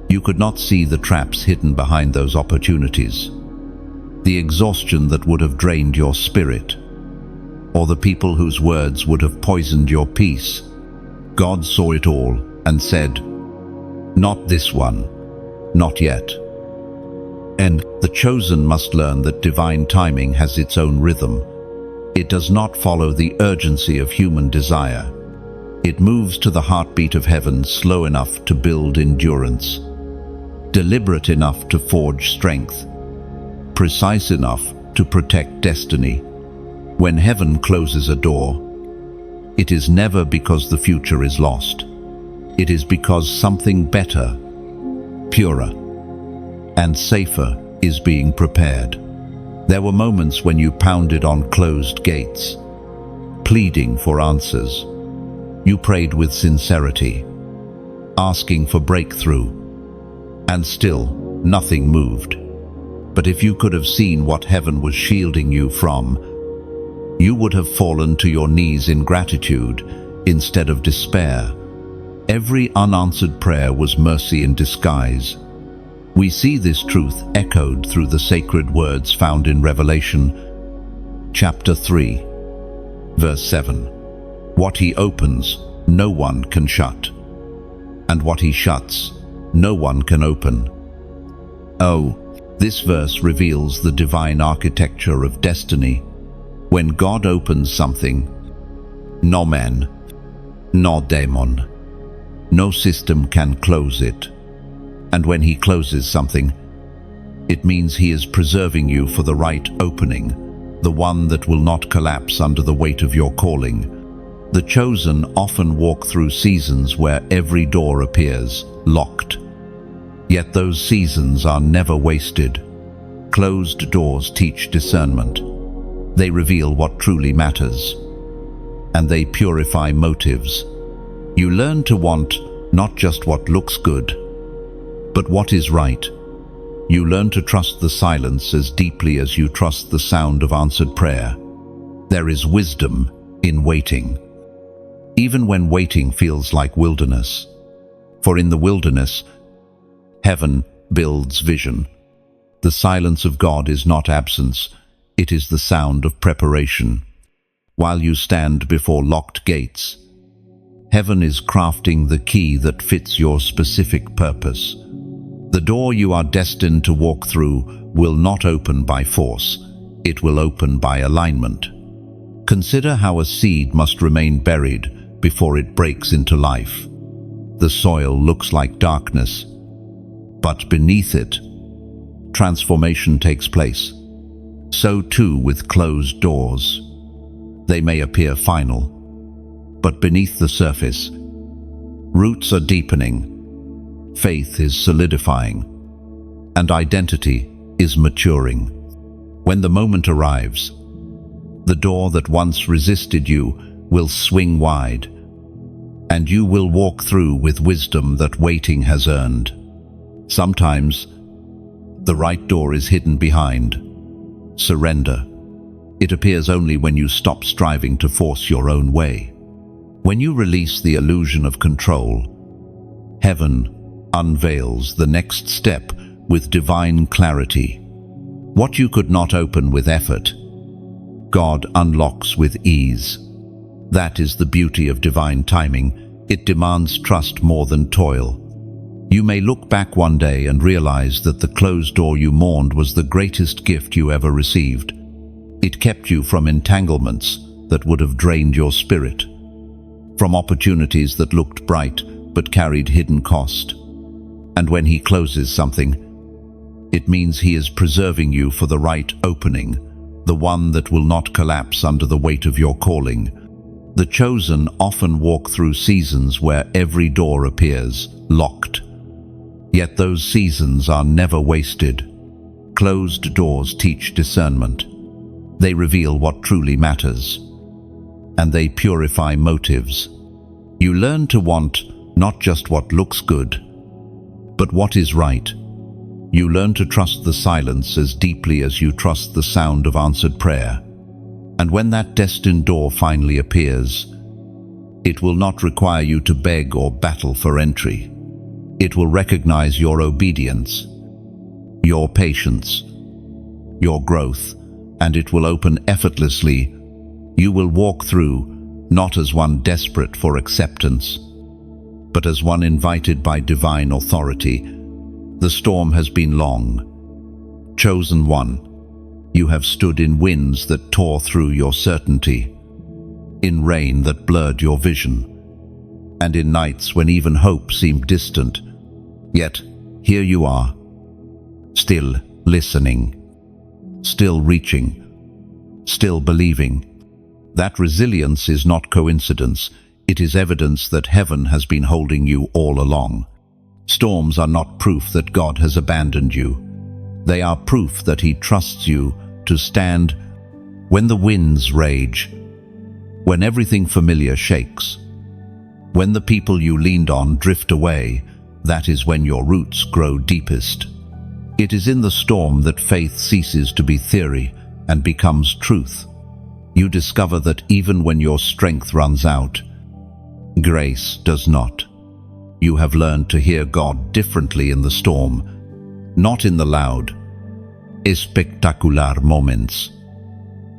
You could not see the traps hidden behind those opportunities. the exhaustion that would have drained your spirit, or the people whose words would have poisoned your peace. God saw it all and said, "Not this one, not yet." And the chosen must learn that divine timing has its own rhythm. It does not follow the urgency of human desire. It moves to the heartbeat of heaven, slow enough to build endurance, deliberate enough to forge strength, precise enough to protect destiny. When heaven closes a door, it is never because the future is lost. It is because something better, purer, and safer is being prepared. There were moments when you pounded on closed gates, pleading for answers. You prayed with sincerity, asking for breakthrough, and still nothing moved. But if you could have seen what heaven was shielding you from, you would have fallen to your knees in gratitude instead of despair. Every unanswered prayer was mercy in disguise. We see this truth echoed through the sacred words found in Revelation chapter 3, verse 7. What he opens, no one can shut, and what he shuts, no one can open. Oh, this verse reveals the divine architecture of destiny. When God opens something, no man, no demon, no system can close it. And when he closes something, it means he is preserving you for the right opening, the one that will not collapse under the weight of your calling. The chosen often walk through seasons where every door appears locked. Yet those seasons are never wasted. Closed doors teach discernment. They reveal what truly matters, and they purify motives. You learn to want not just what looks good, but what is right. You learn to trust the silence as deeply as you trust the sound of answered prayer. There is wisdom in waiting, even when waiting feels like wilderness. For in the wilderness, heaven builds vision. The silence of God is not absence, it is the sound of preparation. While you stand before locked gates, heaven is crafting the key that fits your specific purpose. The door you are destined to walk through will not open by force, it will open by alignment. Consider how a seed must remain buried before it breaks into life. The soil looks like darkness, but beneath it, transformation takes place. So too with closed doors. They may appear final, but beneath the surface, roots are deepening, faith is solidifying, and identity is maturing. When the moment arrives, the door that once resisted you will swing wide, and you will walk through with wisdom that waiting has earned. Sometimes, the right door is hidden behind surrender. It appears only when you stop striving to force your own way. When you release the illusion of control, heaven unveils the next step with divine clarity. What you could not open with effort, God unlocks with ease. That is the beauty of divine timing. It demands trust more than toil. You may look back one day and realize that the closed door you mourned was the greatest gift you ever received. It kept you from entanglements that would have drained your spirit, from opportunities that looked bright but carried hidden cost. And when he closes something, it means he is preserving you for the right opening, the one that will not collapse under the weight of your calling. The chosen often walk through seasons where every door appears locked. Yet those seasons are never wasted. Closed doors teach discernment. They reveal what truly matters, and they purify motives. You learn to want not just what looks good, but what is right. You learn to trust the silence as deeply as you trust the sound of answered prayer. And when that destined door finally appears, it will not require you to beg or battle for entry. It will recognize your obedience, your patience, your growth, and it will open effortlessly. You will walk through, not as one desperate for acceptance, but as one invited by divine authority. The storm has been long. Chosen one, you have stood in winds that tore through your certainty, in rain that blurred your vision, and in nights when even hope seemed distant. Yet, here you are, still listening, still reaching, still believing. That resilience is not coincidence. It is evidence that heaven has been holding you all along. Storms are not proof that God has abandoned you. They are proof that He trusts you to stand when the winds rage, when everything familiar shakes, when the people you leaned on drift away. That is when your roots grow deepest. It is in the storm that faith ceases to be theory and becomes truth. You discover that even when your strength runs out, grace does not. You have learned to hear God differently in the storm, not in the loud, spectacular moments,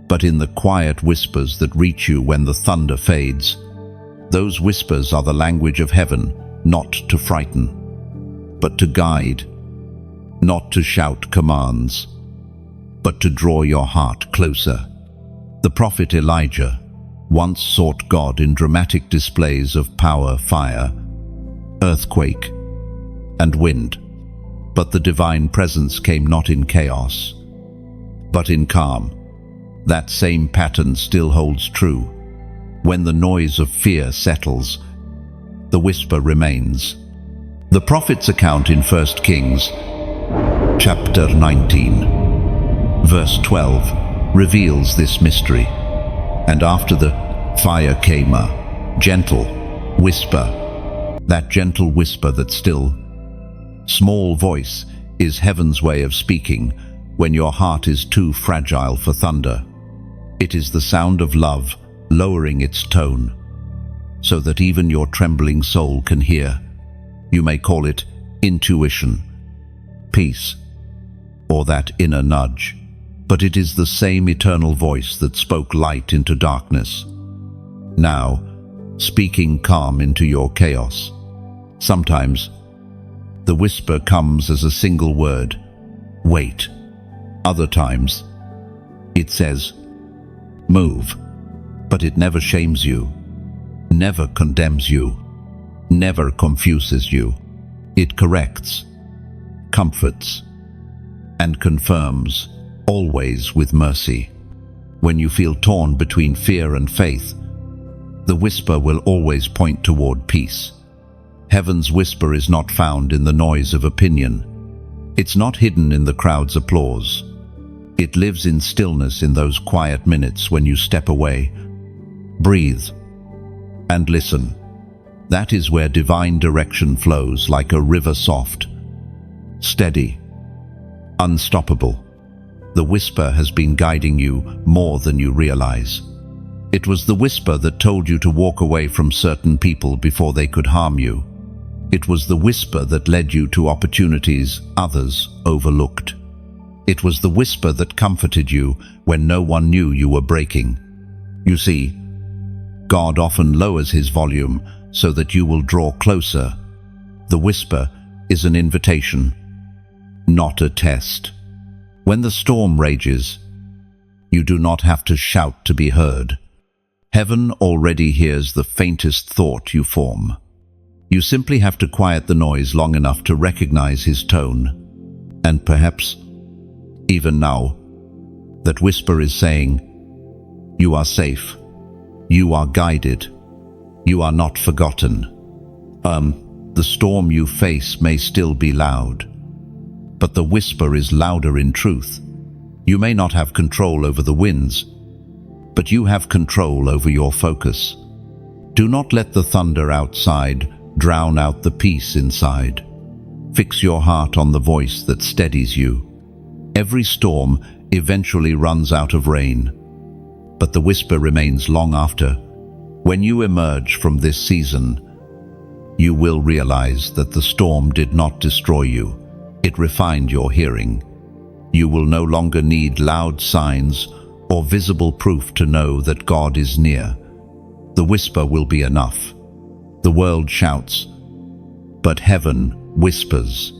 but in the quiet whispers that reach you when the thunder fades. Those whispers are the language of heaven, not to frighten, but to guide, not to shout commands, but to draw your heart closer. The prophet Elijah once sought God in dramatic displays of power, fire, earthquake, and wind. But the divine presence came not in chaos, but in calm. That same pattern still holds true. When the noise of fear settles, the whisper remains. The prophet's account in 1 Kings, chapter 19, verse 12, reveals this mystery. And after the fire came a gentle whisper. That gentle whisper, that still, small voice, is heaven's way of speaking when your heart is too fragile for thunder. It is the sound of love lowering its tone, so that even your trembling soul can hear. You may call it intuition, peace, or that inner nudge, but it is the same eternal voice that spoke light into darkness, now speaking calm into your chaos. Sometimes the whisper comes as a single word, wait. Other times it says, move. But it never shames you, never condemns you, never confuses you. It corrects, comforts, and confirms, always with mercy. When you feel torn between fear and faith, the whisper will always point toward peace. Heaven's whisper is not found in the noise of opinion. It's not hidden in the crowd's applause. It lives in stillness, in those quiet minutes when you step away, breathe, and listen. That is where divine direction flows like a river, soft, steady, unstoppable. The whisper has been guiding you more than you realize. It was the whisper that told you to walk away from certain people before they could harm you. It was the whisper that led you to opportunities others overlooked. It was the whisper that comforted you when no one knew you were breaking. You see, God often lowers His volume so that you will draw closer. The whisper is an invitation, not a test. When the storm rages, you do not have to shout to be heard. Heaven already hears the faintest thought you form. You simply have to quiet the noise long enough to recognize His tone. And perhaps, even now, that whisper is saying, you are safe, you are guided, you are not forgotten. The storm you face may still be loud, but the whisper is louder in truth. You may not have control over the winds, but you have control over your focus. Do not let the thunder outside drown out the peace inside. Fix your heart on the voice that steadies you. Every storm eventually runs out of rain, but the whisper remains long after. When you emerge from this season, you will realize that the storm did not destroy you. It refined your hearing. You will no longer need loud signs or visible proof to know that God is near. The whisper will be enough. The world shouts, but heaven whispers,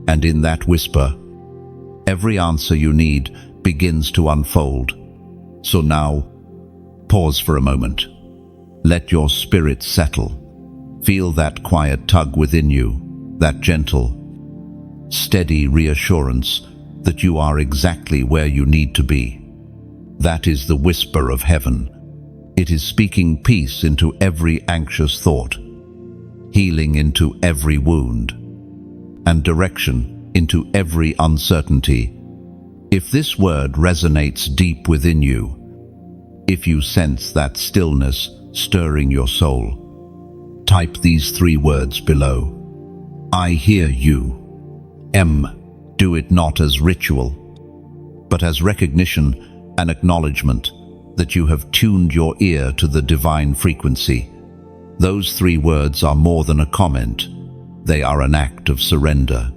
and in that whisper, every answer you need begins to unfold. So now, pause for a moment. Let your spirit settle. Feel that quiet tug within you, that gentle, steady reassurance that you are exactly where you need to be. That is the whisper of heaven. It is speaking peace into every anxious thought, healing into every wound, and direction into every uncertainty. If this word resonates deep within you, if you sense that stillness stirring your soul, type these 3 words below. I hear you. Do it not as ritual, but as recognition and acknowledgement that you have tuned your ear to the divine frequency. Those 3 words are more than a comment. They are an act of surrender,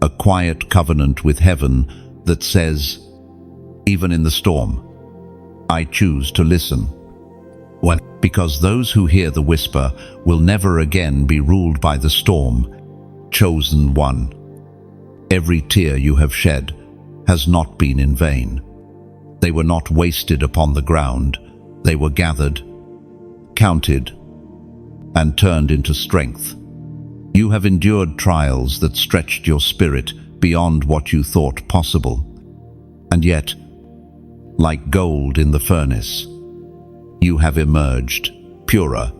a quiet covenant with heaven that says, even in the storm, I choose to listen. Well, because those who hear the whisper will never again be ruled by the storm. Chosen one. Every tear you have shed has not been in vain. They were not wasted upon the ground. They were gathered, counted, and turned into strength. You have endured trials that stretched your spirit beyond what you thought possible. And yet, like gold in the furnace, you have emerged purer.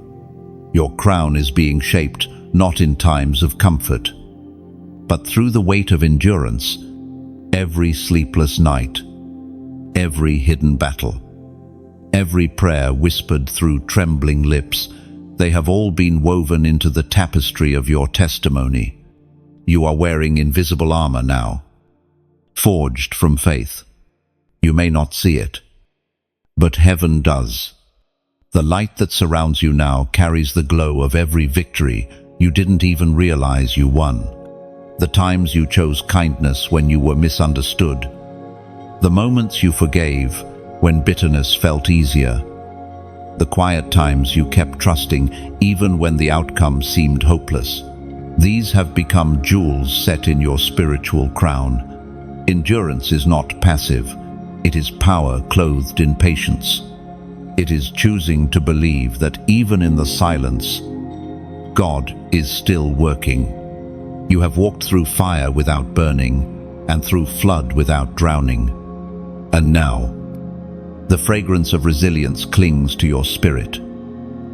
Your crown is being shaped not in times of comfort, but through the weight of endurance. Every sleepless night, every hidden battle, every prayer whispered through trembling lips, they have all been woven into the tapestry of your testimony. You are wearing invisible armor now, forged from faith. You may not see it, but heaven does. The light that surrounds you now carries the glow of every victory you didn't even realize you won. The times you chose kindness when you were misunderstood. The moments you forgave when bitterness felt easier. The quiet times you kept trusting even when the outcome seemed hopeless. These have become jewels set in your spiritual crown. Endurance is not passive. It is power clothed in patience. It is choosing to believe that even in the silence, God is still working. You have walked through fire without burning, and through flood without drowning. And now, the fragrance of resilience clings to your spirit.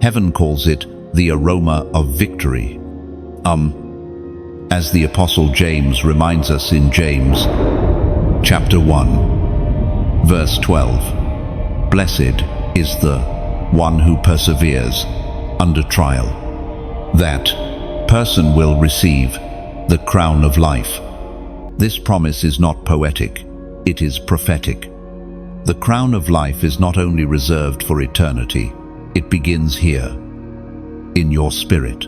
Heaven calls it the aroma of victory. As the Apostle James reminds us in James, chapter 1, verse 12, blessed is the one who perseveres under trial. That person will receive the crown of life. This promise is not poetic, it is prophetic. The crown of life is not only reserved for eternity, it begins here, in your spirit,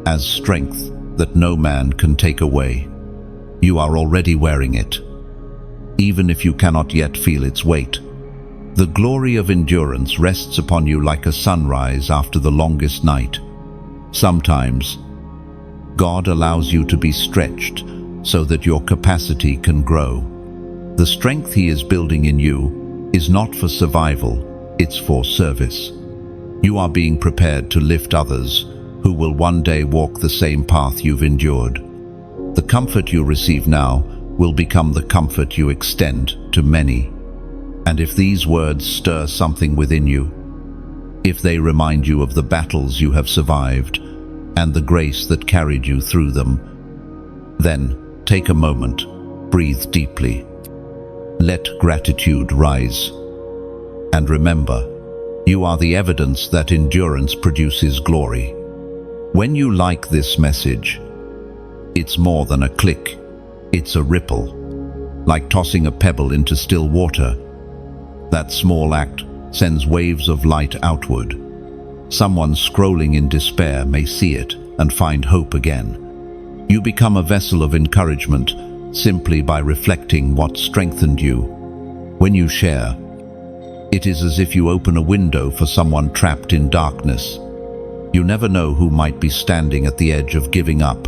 as strength that no man can take away. You are already wearing it, even if you cannot yet feel its weight. The glory of endurance rests upon you like a sunrise after the longest night. Sometimes, God allows you to be stretched so that your capacity can grow. The strength He is building in you is not for survival, it's for service. You are being prepared to lift others who will one day walk the same path you've endured. The comfort you receive now will become the comfort you extend to many. And if these words stir something within you, if they remind you of the battles you have survived and the grace that carried you through them, then take a moment, breathe deeply, let gratitude rise. And remember, you are the evidence that endurance produces glory. When you like this message, it's more than a click, it's a ripple, like tossing a pebble into still water. That small act sends waves of light outward. Someone scrolling in despair may see it and find hope again. You become a vessel of encouragement simply by reflecting what strengthened you. When you share, it is as if you open a window for someone trapped in darkness. You never know who might be standing at the edge of giving up,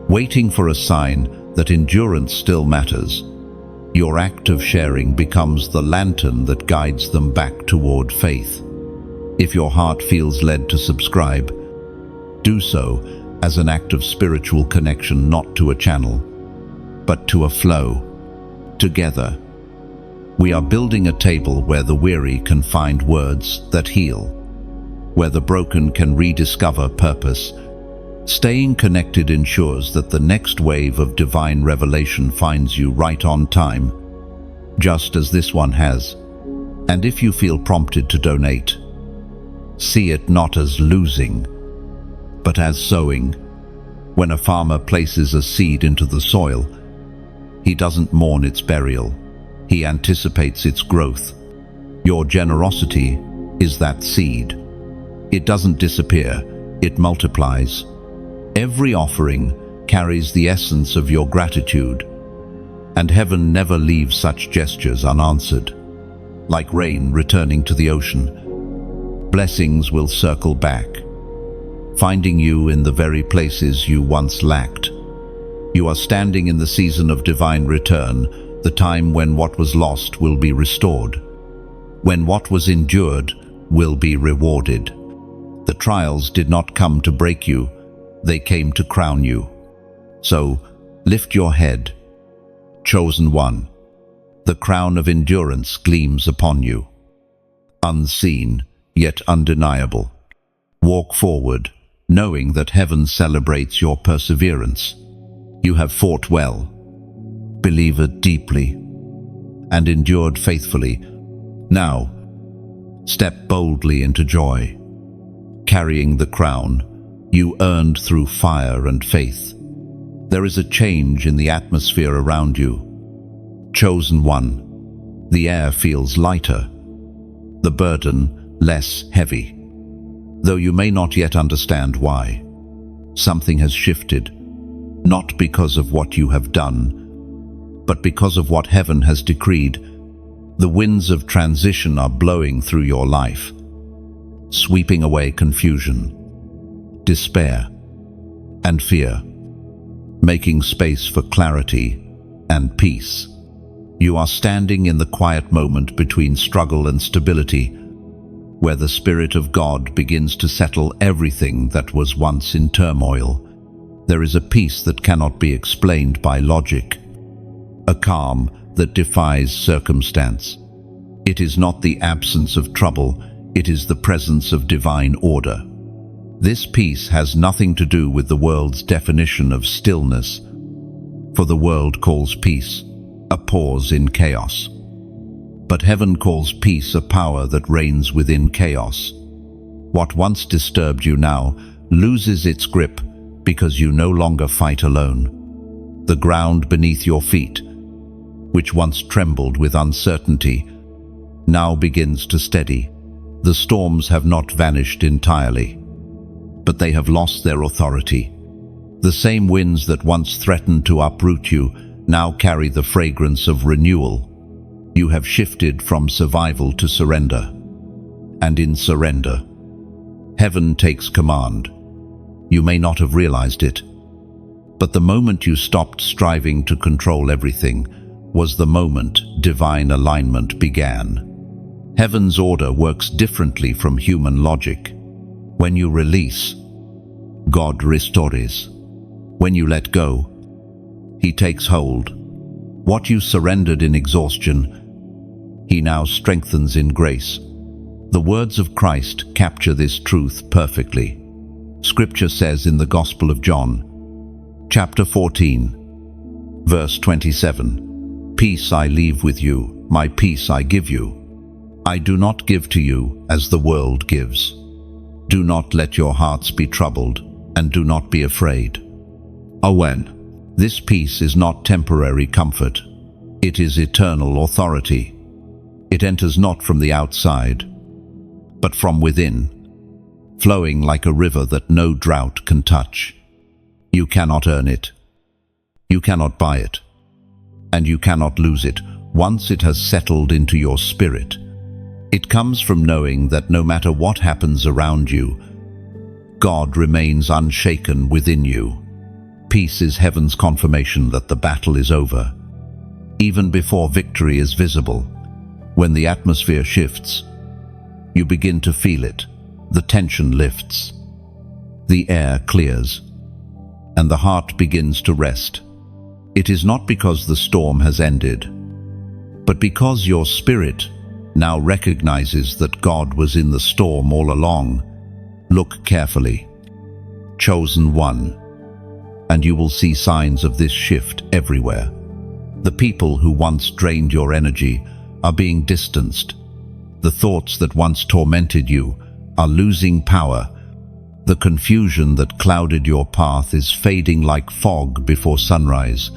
waiting for a sign that endurance still matters. Your act of sharing becomes the lantern that guides them back toward faith. If your heart feels led to subscribe, do so as an act of spiritual connection, not to a channel, but to a flow. Together, we are building a table where the weary can find words that heal, where the broken can rediscover purpose. Staying connected ensures that the next wave of divine revelation finds you right on time, just as this one has. And if you feel prompted to donate, see it not as losing, but as sowing. When a farmer places a seed into the soil, he doesn't mourn its burial, he anticipates its growth. Your generosity is that seed. It doesn't disappear, it multiplies. Every offering carries the essence of your gratitude, and heaven never leaves such gestures unanswered. Like rain returning to the ocean, blessings will circle back, finding you in the very places you once lacked. You are standing in the season of divine return, the time when what was lost will be restored, when what was endured will be rewarded. The trials did not come to break you, they came to crown you. So, lift your head, chosen one. The crown of endurance gleams upon you. Unseen, yet undeniable. Walk forward, knowing that heaven celebrates your perseverance. You have fought well, believed deeply, and endured faithfully. Now, step boldly into joy, carrying the crown you earned through fire and faith. There is a change in the atmosphere around you. Chosen one, the air feels lighter, the burden less heavy. Though you may not yet understand why, something has shifted, not because of what you have done, but because of what heaven has decreed. The winds of transition are blowing through your life, sweeping away confusion, despair, and fear, making space for clarity and peace. You are standing in the quiet moment between struggle and stability, where the Spirit of God begins to settle everything that was once in turmoil. There is a peace that cannot be explained by logic, a calm that defies circumstance. It is not the absence of trouble, it is the presence of divine order. This peace has nothing to do with the world's definition of stillness, for the world calls peace a pause in chaos. But heaven calls peace a power that reigns within chaos. What once disturbed you now loses its grip because you no longer fight alone. The ground beneath your feet, which once trembled with uncertainty, now begins to steady. The storms have not vanished entirely, but they have lost their authority. The same winds that once threatened to uproot you now carry the fragrance of renewal. You have shifted from survival to surrender, and in surrender, heaven takes command. You may not have realized it, but the moment you stopped striving to control everything was the moment divine alignment began. Heaven's order works differently from human logic. When you release, God restores. When you let go, He takes hold. What you surrendered in exhaustion, He now strengthens in grace. The words of Christ capture this truth perfectly. Scripture says in the Gospel of John, chapter 14, verse 27, "Peace I leave with you, my peace I give you. I do not give to you as the world gives. Do not let your hearts be troubled, and do not be afraid." Amen. This peace is not temporary comfort. It is eternal authority. It enters not from the outside, but from within, flowing like a river that no drought can touch. You cannot earn it. You cannot buy it. and you cannot lose it once it has settled into your spirit. It comes from knowing that no matter what happens around you, God remains unshaken within you. Peace is heaven's confirmation that the battle is over. Even before victory is visible, when the atmosphere shifts, you begin to feel it. The tension lifts, the air clears, and the heart begins to rest. It is not because the storm has ended, but because your spirit now recognizes that God was in the storm all along. Look carefully. Chosen one, and you will see signs of this shift everywhere. The people who once drained your energy are being distanced. The thoughts that once tormented you are losing power. The confusion that clouded your path is fading like fog before sunrise.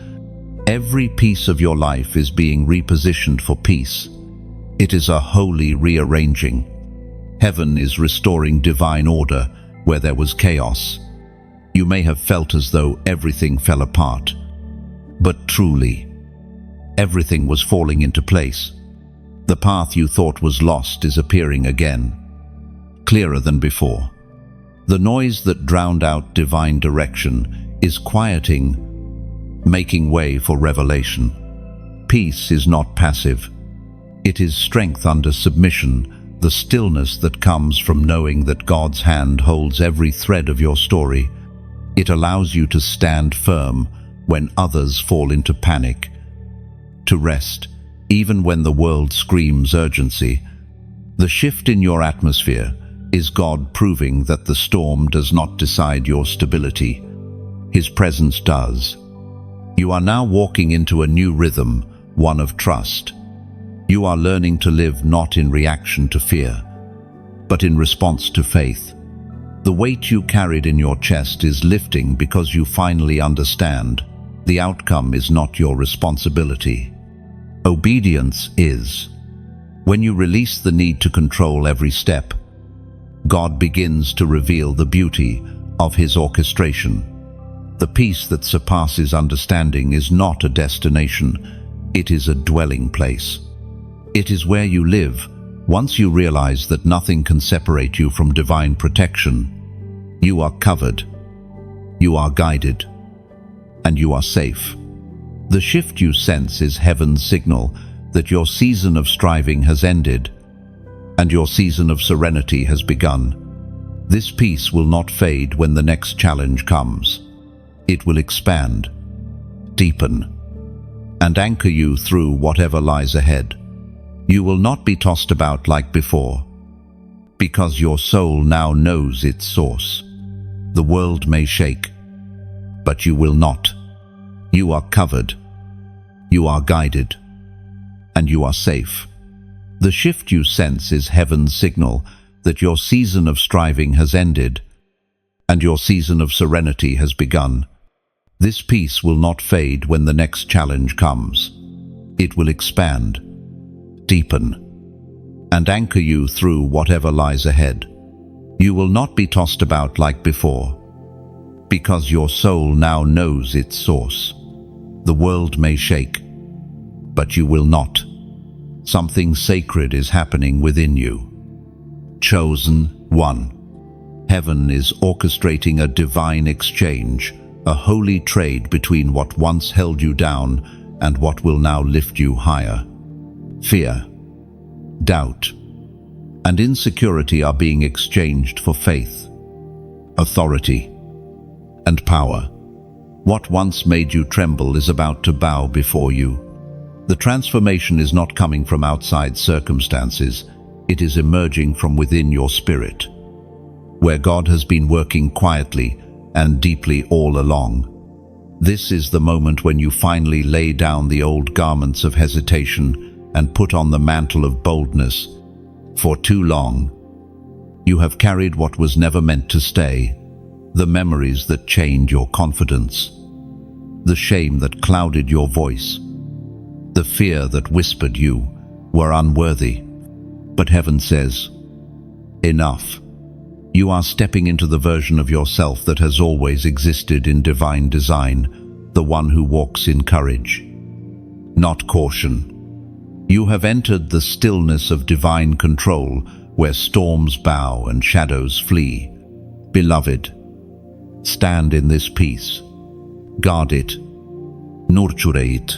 Every piece of your life is being repositioned for peace. It is a holy rearranging. Heaven is restoring divine order where there was chaos. You may have felt as though everything fell apart, but truly, everything was falling into place. The path you thought was lost is appearing again, clearer than before. The noise that drowned out divine direction is quieting, making way for revelation. Peace is not passive. It is strength under submission, the stillness that comes from knowing that God's hand holds every thread of your story. It allows you to stand firm when others fall into panic, to rest even when the world screams urgency. The shift in your atmosphere is God proving that the storm does not decide your stability. His presence does. You are now walking into a new rhythm, one of trust. You are learning to live not in reaction to fear, but in response to faith. The weight you carried in your chest is lifting because you finally understand the outcome is not your responsibility. Obedience is. When you release the need to control every step, God begins to reveal the beauty of His orchestration. The peace that surpasses understanding is not a destination, it is a dwelling place. It is where you live. Once you realize that nothing can separate you from divine protection, you are covered, you are guided, and you are safe. The shift you sense is heaven's signal that your season of striving has ended and your season of serenity has begun. This peace will not fade when the next challenge comes. It will expand, deepen, and anchor you through whatever lies ahead. You will not be tossed about like before, because your soul now knows its source. The world may shake, but you will not. You are covered, you are guided, and you are safe. The shift you sense is heaven's signal that your season of striving has ended and your season of serenity has begun. This peace will not fade when the next challenge comes. It will expand, deepen, and anchor you through whatever lies ahead. You will not be tossed about like before, because your soul now knows its source. The world may shake, but you will not. Something sacred is happening within you. Chosen one. Heaven is orchestrating a divine exchange, a holy trade between what once held you down and what will now lift you higher. Fear, doubt, and insecurity are being exchanged for faith, authority, and power. What once made you tremble is about to bow before you. The transformation is not coming from outside circumstances, it is emerging from within your spirit, where God has been working quietly and deeply all along. This is the moment when you finally lay down the old garments of hesitation and put on the mantle of boldness. For too long, you have carried what was never meant to stay, the memories that chained your confidence, the shame that clouded your voice, the fear that whispered you were unworthy. But heaven says, enough. You are stepping into the version of yourself that has always existed in divine design, the one who walks in courage, not caution. You have entered the stillness of divine control, where storms bow and shadows flee. Beloved, stand in this peace. Guard it, nurture it,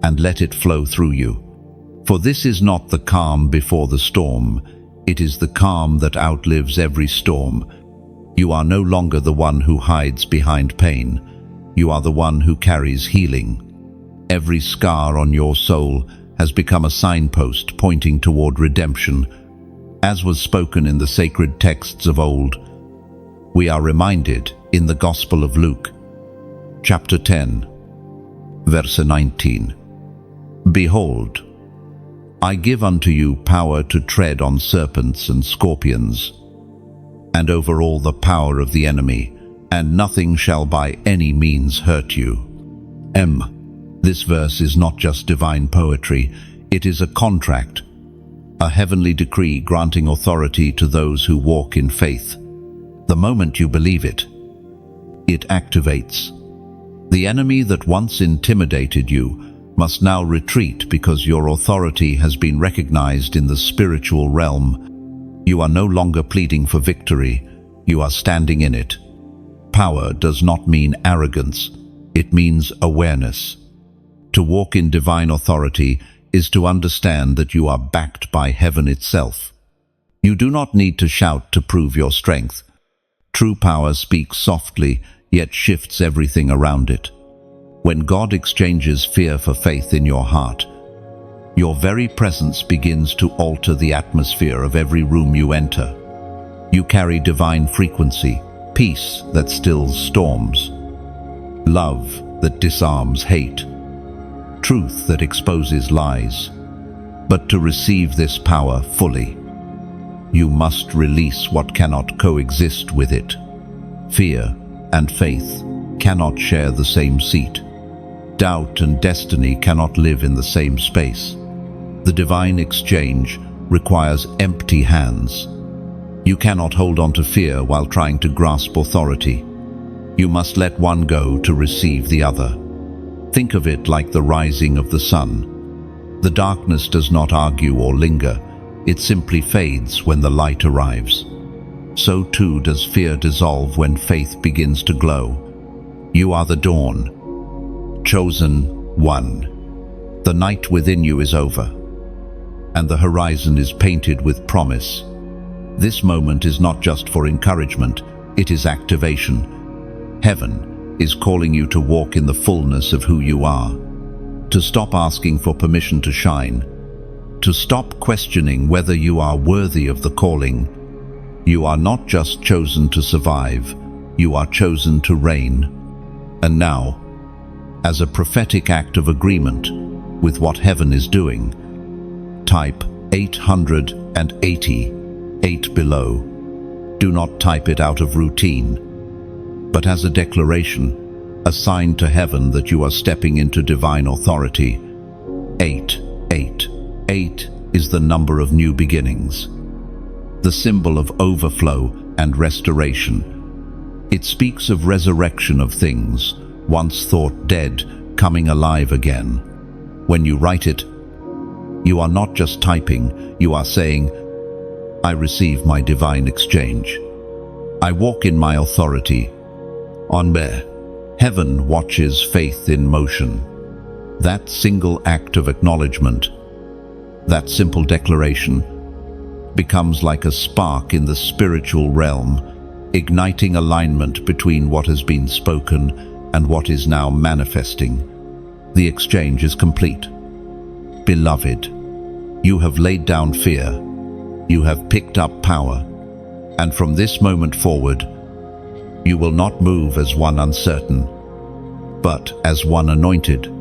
and let it flow through you. For this is not the calm before the storm, it is the calm that outlives every storm. You are no longer the one who hides behind pain. You are the one who carries healing. Every scar on your soul has become a signpost pointing toward redemption. As was spoken in the sacred texts of old, we are reminded in the Gospel of Luke, chapter 10, verse 19. Behold, I give unto you power to tread on serpents and scorpions, and over all the power of the enemy, and nothing shall by any means hurt you. This verse is not just divine poetry, it is a contract, a heavenly decree granting authority to those who walk in faith. The moment you believe it, it activates. The enemy that once intimidated you must now retreat because your authority has been recognized in the spiritual realm. You are no longer pleading for victory, you are standing in it. Power does not mean arrogance, it means awareness. To walk in divine authority is to understand that you are backed by heaven itself. You do not need to shout to prove your strength. True power speaks softly, yet shifts everything around it. When God exchanges fear for faith in your heart, your very presence begins to alter the atmosphere of every room you enter. You carry divine frequency, peace that stills storms, love that disarms hate, truth that exposes lies. But to receive this power fully, you must release what cannot coexist with it. Fear and faith cannot share the same seat. Doubt and destiny cannot live in the same space. The divine exchange requires empty hands. You cannot hold on to fear while trying to grasp authority. You must let one go to receive the other. Think of it like the rising of the sun. The darkness does not argue or linger. It simply fades when the light arrives. So too does fear dissolve when faith begins to glow. You are the dawn, chosen one. The night within you is over, and the horizon is painted with promise. This moment is not just for encouragement, it is activation. Heaven is calling you to walk in the fullness of who you are, to stop asking for permission to shine, to stop questioning whether you are worthy of the calling. You are not just chosen to survive, you are chosen to reign. And now, as a prophetic act of agreement with what heaven is doing, type 880, 8 below. Do not type it out of routine, but as a declaration, a sign to heaven that you are stepping into divine authority. 888 is the number of new beginnings, the symbol of overflow and restoration. It speaks of resurrection of things once thought dead, coming alive again. When you write it, you are not just typing, you are saying, I receive my divine exchange. I walk in my authority. On there, heaven watches faith in motion. That single act of acknowledgement, that simple declaration, becomes like a spark in the spiritual realm, igniting alignment between what has been spoken and what is now manifesting. The exchange is complete. Beloved, you have laid down fear, you have picked up power, and from this moment forward, you will not move as one uncertain, but as one anointed,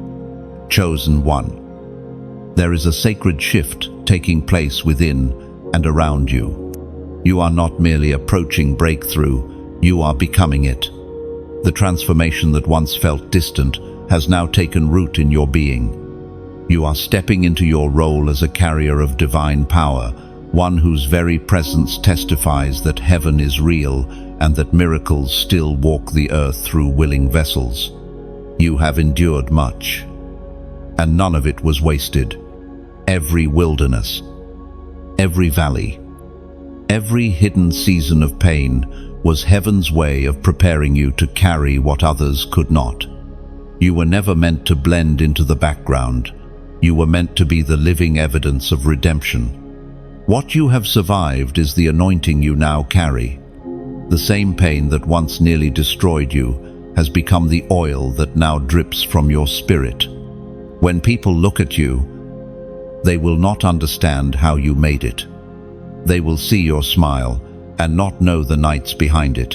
chosen one. There is a sacred shift taking place within and around you. You are not merely approaching breakthrough, you are becoming it. The transformation that once felt distant has now taken root in your being. You are stepping into your role as a carrier of divine power, one whose very presence testifies that heaven is real and that miracles still walk the earth through willing vessels. You have endured much. and none of it was wasted. Every wilderness, every valley, every hidden season of pain was heaven's way of preparing you to carry what others could not. You were never meant to blend into the background. You were meant to be the living evidence of redemption. What you have survived is the anointing you now carry. The same pain that once nearly destroyed you has become the oil that now drips from your spirit. When people look at you, they will not understand how you made it. They will see your smile and not know the nights behind it,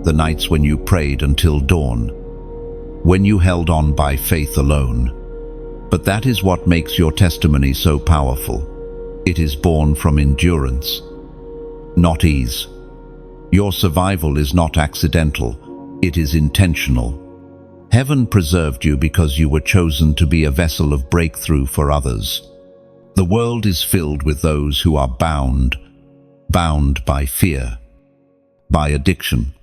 the nights when you prayed until dawn, when you held on by faith alone. But that is what makes your testimony so powerful. It is born from endurance, not ease. Your survival is not accidental, it is intentional. Heaven preserved you because you were chosen to be a vessel of breakthrough for others. The world is filled with those who are bound by fear, by addiction,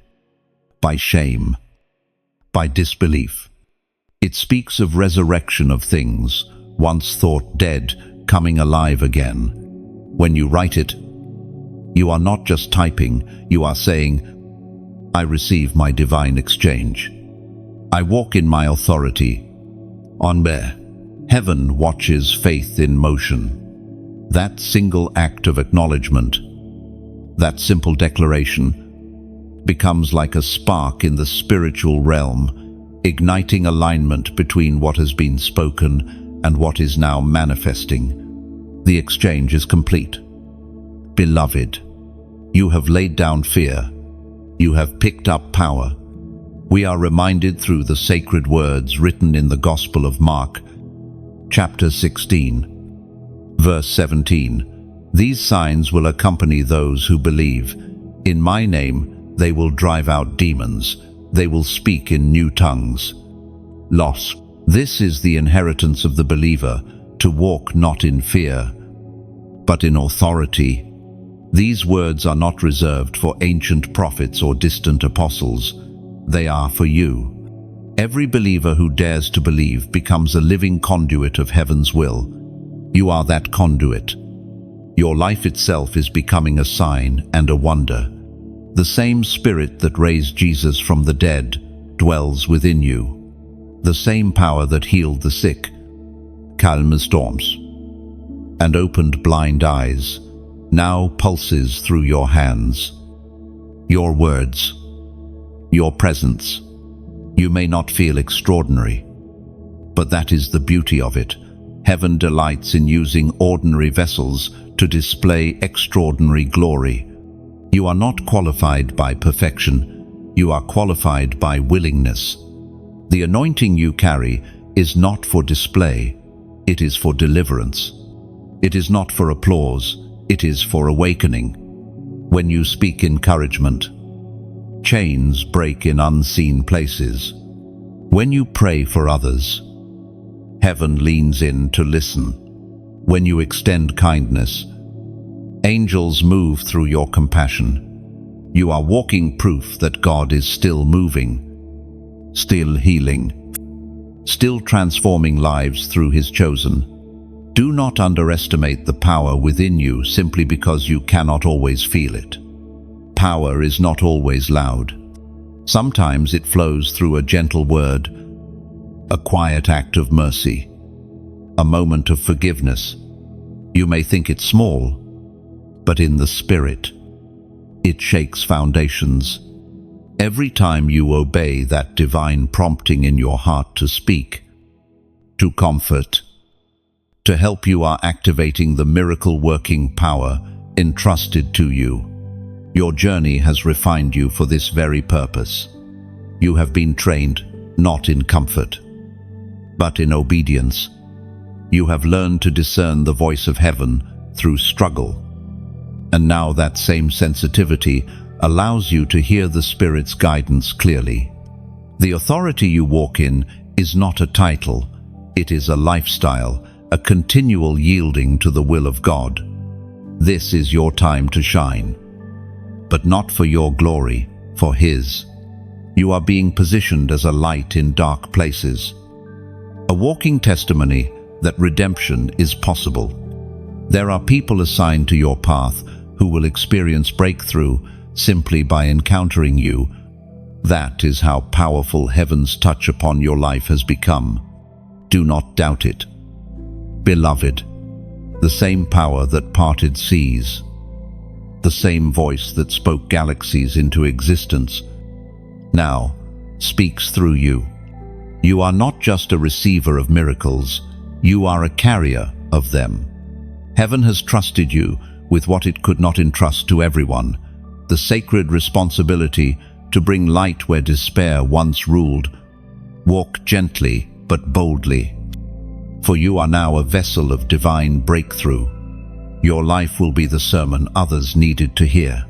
by shame, by disbelief. It speaks of resurrection of things once thought dead coming alive again. When you write it, you are not just typing, you are saying, I receive my divine exchange. I walk in my authority. On bear. Heaven watches faith in motion. That single act of acknowledgement, that simple declaration, becomes like a spark in the spiritual realm, igniting alignment between what has been spoken and what is now manifesting. The exchange is complete. Beloved, you have laid down fear. You have picked up power. We are reminded through the sacred words written in the Gospel of Mark, chapter 16, verse 17. These signs will accompany those who believe. In my name they will drive out demons. They will speak in new tongues. Loss. This is the inheritance of the believer, to walk not in fear, but in authority. These words are not reserved for ancient prophets or distant apostles. They are for you. Every believer who dares to believe becomes a living conduit of heaven's will. You are that conduit. Your life itself is becoming a sign and a wonder. The same Spirit that raised Jesus from the dead dwells within you. The same power that healed the sick, calmed storms, and opened blind eyes now pulses through your hands. Your words, your presence. You may not feel extraordinary, but that is the beauty of it. Heaven delights in using ordinary vessels to display extraordinary glory. You are not qualified by perfection. You are qualified by willingness. The anointing you carry is not for display. It is for deliverance. It is not for applause. It is for awakening. When you speak encouragement, chains break in unseen places. When you pray for others, heaven leans in to listen. When you extend kindness, angels move through your compassion. You are walking proof that God is still moving, still healing, still transforming lives through His chosen. Do not underestimate the power within you simply because you cannot always feel it. Power is not always loud. Sometimes it flows through a gentle word, a quiet act of mercy, a moment of forgiveness. You may think it small, but in the Spirit, it shakes foundations. Every time you obey that divine prompting in your heart to speak, to comfort, to help, you are activating the miracle-working power entrusted to you. Your journey has refined you for this very purpose. You have been trained not in comfort, but in obedience. You have learned to discern the voice of heaven through struggle. And now that same sensitivity allows you to hear the Spirit's guidance clearly. The authority you walk in is not a title. It is a lifestyle, a continual yielding to the will of God. This is your time to shine, but not for your glory, for His. You are being positioned as a light in dark places, a walking testimony that redemption is possible. There are people assigned to your path who will experience breakthrough simply by encountering you. That is how powerful heaven's touch upon your life has become. Do not doubt it. Beloved, the same power that parted seas, the same voice that spoke galaxies into existence, now speaks through you. You are not just a receiver of miracles, you are a carrier of them. Heaven has trusted you with what it could not entrust to everyone, the sacred responsibility to bring light where despair once ruled. Walk gently but boldly, for you are now a vessel of divine breakthrough. Your life will be the sermon others needed to hear.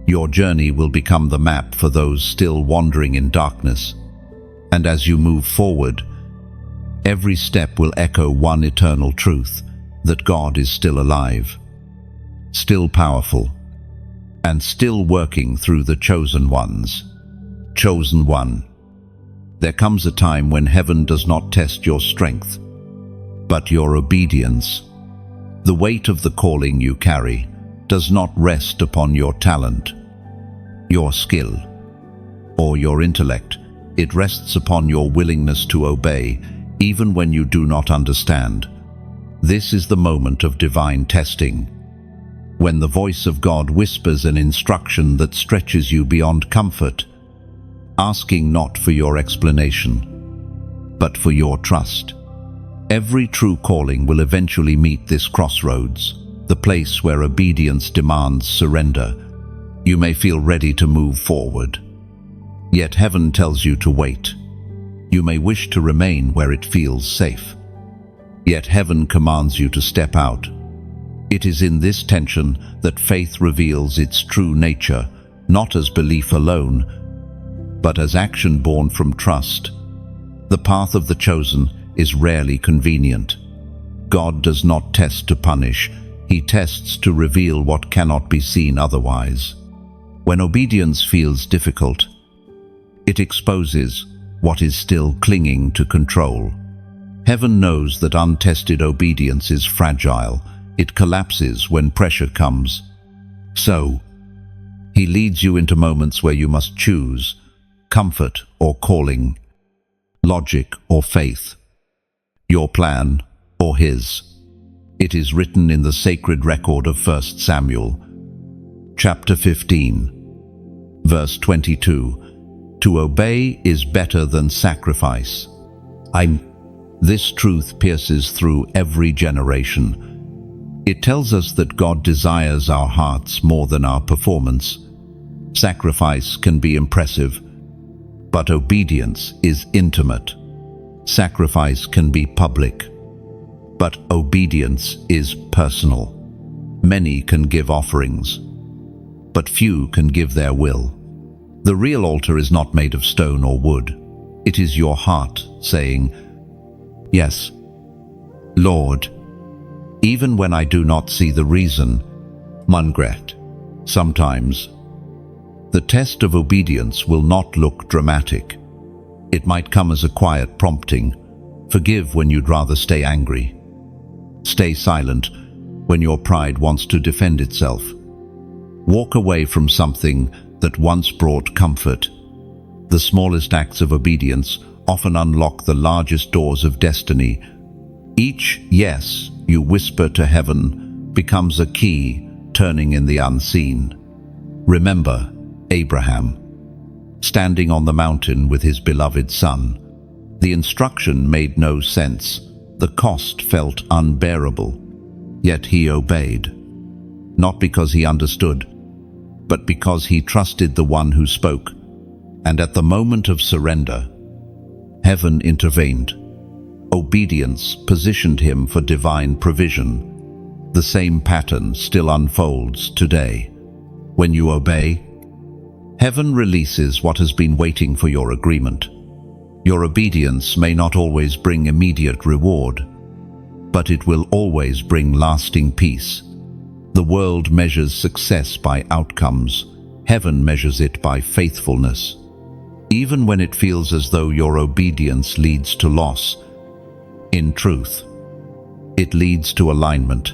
Your journey will become the map for those still wandering in darkness. And as you move forward, every step will echo one eternal truth, that God is still alive, still powerful, and still working through the chosen ones. Chosen one. There comes a time when heaven does not test your strength, but your obedience. The weight of the calling you carry does not rest upon your talent, your skill, or your intellect. It rests upon your willingness to obey, even when you do not understand. This is the moment of divine testing, when the voice of God whispers an instruction that stretches you beyond comfort, asking not for your explanation, but for your trust. Every true calling will eventually meet this crossroads, the place where obedience demands surrender. You may feel ready to move forward, yet heaven tells you to wait. You may wish to remain where it feels safe, yet heaven commands you to step out. It is in this tension that faith reveals its true nature, not as belief alone, but as action born from trust. The path of the chosen is rarely convenient. God does not test to punish, He tests to reveal what cannot be seen otherwise. When obedience feels difficult, it exposes what is still clinging to control. Heaven knows that untested obedience is fragile. It collapses when pressure comes. So, He leads you into moments where you must choose comfort or calling, logic or faith, your plan or His. It is written in the sacred record of 1 Samuel, chapter 15, verse 22. To obey is better than sacrifice. This truth pierces through every generation. It tells us that God desires our hearts more than our performance. Sacrifice can be impressive, but obedience is intimate. Sacrifice can be public, but obedience is personal. Many can give offerings, but few can give their will. The real altar is not made of stone or wood. It is your heart saying, "Yes, Lord, even when I do not see the reason." Mungret. Sometimes, the test of obedience will not look dramatic. It might come as a quiet prompting. Forgive when you'd rather stay angry. Stay silent when your pride wants to defend itself. Walk away from something that once brought comfort. The smallest acts of obedience often unlock the largest doors of destiny. Each yes you whisper to heaven becomes a key turning in the unseen. Remember Abraham, standing on the mountain with his beloved son. The instruction made no sense. The cost felt unbearable. Yet he obeyed, not because he understood, but because he trusted the one who spoke. And at the moment of surrender, heaven intervened. Obedience positioned him for divine provision. The same pattern still unfolds today. When you obey, heaven releases what has been waiting for your agreement. Your obedience may not always bring immediate reward, but it will always bring lasting peace. The world measures success by outcomes. Heaven measures it by faithfulness. Even when it feels as though your obedience leads to loss, in truth, It leads to alignment.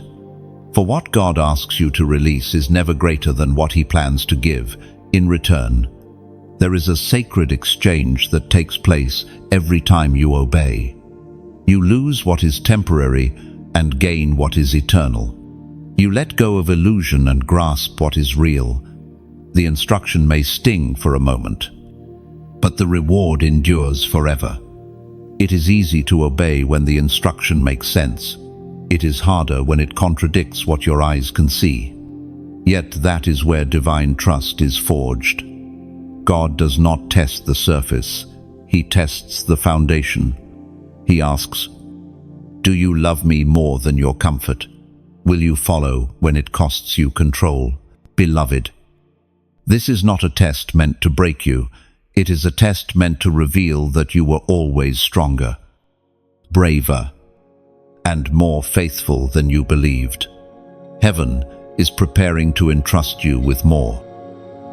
For what God asks you to release is never greater than what He plans to give in return. There is a sacred exchange that takes place every time you obey. You lose what is temporary and gain what is eternal. You let go of illusion and grasp what is real. The instruction may sting for a moment, but the reward endures forever. It is easy to obey when the instruction makes sense. It is harder when it contradicts what your eyes can see. Yet that is where divine trust is forged. God does not test the surface. He tests the foundation. He asks, "Do you love me more than your comfort? Will you follow when it costs you control?" Beloved, this is not a test meant to break you. It is a test meant to reveal that you were always stronger, braver, and more faithful than you believed. Heaven is preparing to entrust you with more.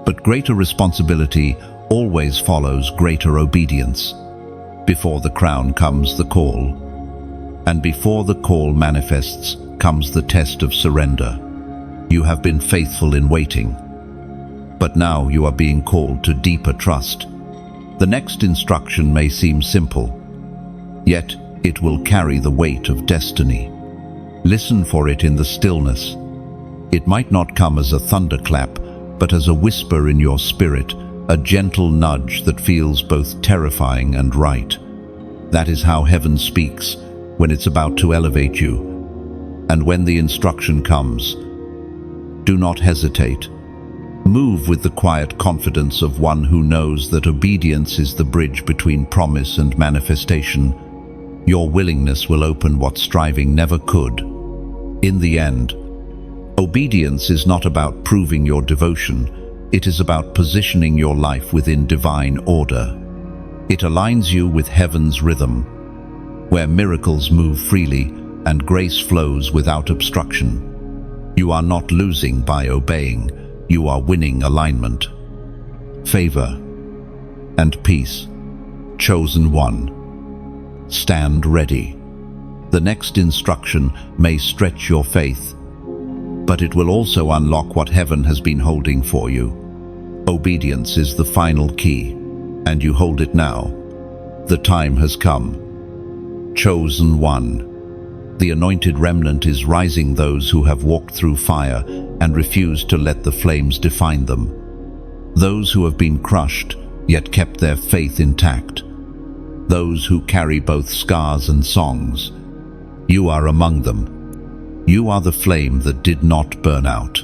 But greater responsibility always follows greater obedience. Before the crown comes the call, and before the call manifests comes the test of surrender. You have been faithful in waiting, but now you are being called to deeper trust. The next instruction may seem simple, yet it will carry the weight of destiny. Listen for it in the stillness. It might not come as a thunderclap, but as a whisper in your spirit, a gentle nudge that feels both terrifying and right. That is how heaven speaks when it's about to elevate you. And when the instruction comes, do not hesitate. Move with the quiet confidence of one who knows that obedience is the bridge between promise and manifestation. Your willingness will open what striving never could. In the end, obedience is not about proving your devotion. It is about positioning your life within divine order. It aligns you with heaven's rhythm, where miracles move freely and grace flows without obstruction. You are not losing by obeying. You are winning alignment, favor, and peace. Chosen one. Stand ready. The next instruction may stretch your faith, but it will also unlock what heaven has been holding for you. Obedience is the final key, and you hold it now. The time has come. Chosen one. The anointed remnant is rising, those who have walked through fire and refused to let the flames define them. Those who have been crushed, yet kept their faith intact. Those who carry both scars and songs. You are among them. You are the flame that did not burn out,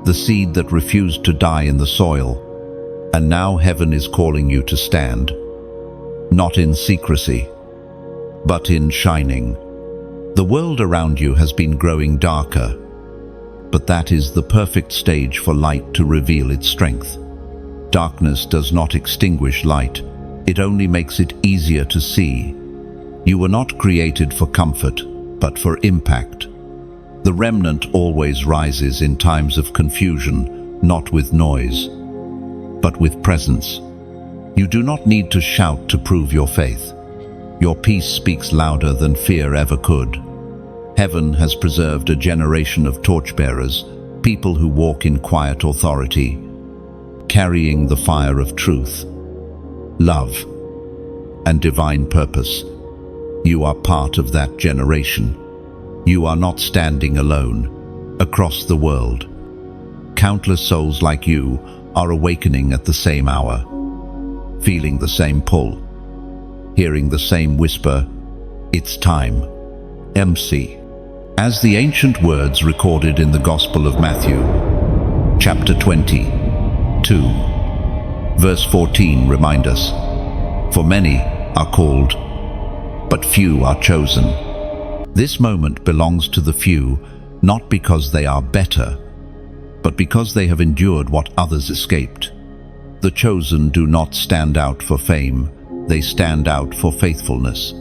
the seed that refused to die in the soil, and now heaven is calling you to stand, not in secrecy, but in shining. The world around you has been growing darker, but that is the perfect stage for light to reveal its strength. Darkness does not extinguish light, it only makes it easier to see. You were not created for comfort, but for impact. The remnant always rises in times of confusion, not with noise, but with presence. You do not need to shout to prove your faith. Your peace speaks louder than fear ever could. Heaven has preserved a generation of torchbearers, people who walk in quiet authority, carrying the fire of truth, love, and divine purpose. You are part of that generation. You are not standing alone. Across the world, countless souls like you are awakening at the same hour, feeling the same pull, hearing the same whisper, "It's time." MC. As the ancient words recorded in the Gospel of Matthew, chapter 22, verse 14 remind us, "For many are called, but few are chosen." This moment belongs to the few, not because they are better, but because they have endured what others escaped. The chosen do not stand out for fame, they stand out for faithfulness.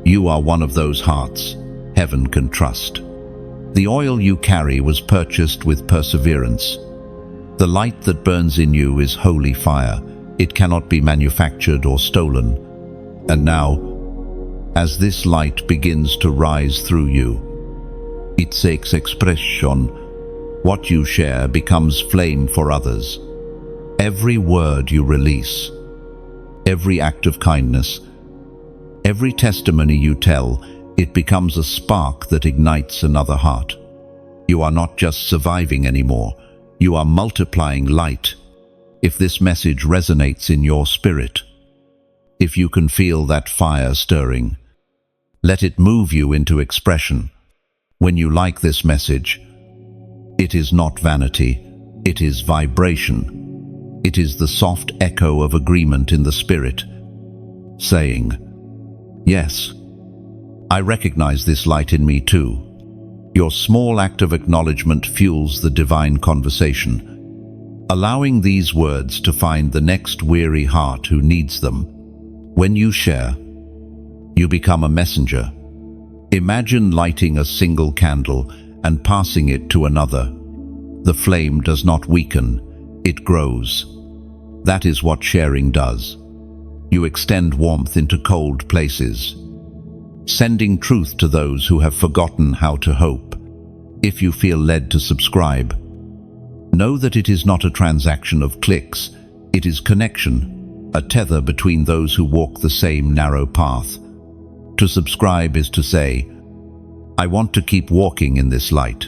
You are one of those hearts heaven can trust. The oil you carry was purchased with perseverance. The light that burns in you is holy fire. It cannot be manufactured or stolen. And now, As this light begins to rise through you, its expression, what you share becomes flame for others. Every word you release, every act of kindness, every testimony you tell, it becomes a spark that ignites another heart. You are not just surviving anymore, you are multiplying light. If this message resonates in your spirit, if you can feel that fire stirring, let it move you into expression. When you like this message, it is not vanity, it is vibration. It is the soft echo of agreement in the spirit, saying, "Yes, I recognize this light in me too." Your small act of acknowledgement fuels the divine conversation, allowing these words to find the next weary heart who needs them. When you share, you become a messenger. Imagine lighting a single candle and passing it to another. The flame does not weaken, it grows. That is what sharing does. You extend warmth into cold places, sending truth to those who have forgotten how to hope. If you feel led to subscribe, know that it is not a transaction of clicks, it is connection, a tether between those who walk the same narrow path. To subscribe is to say, "I want to keep walking in this light,"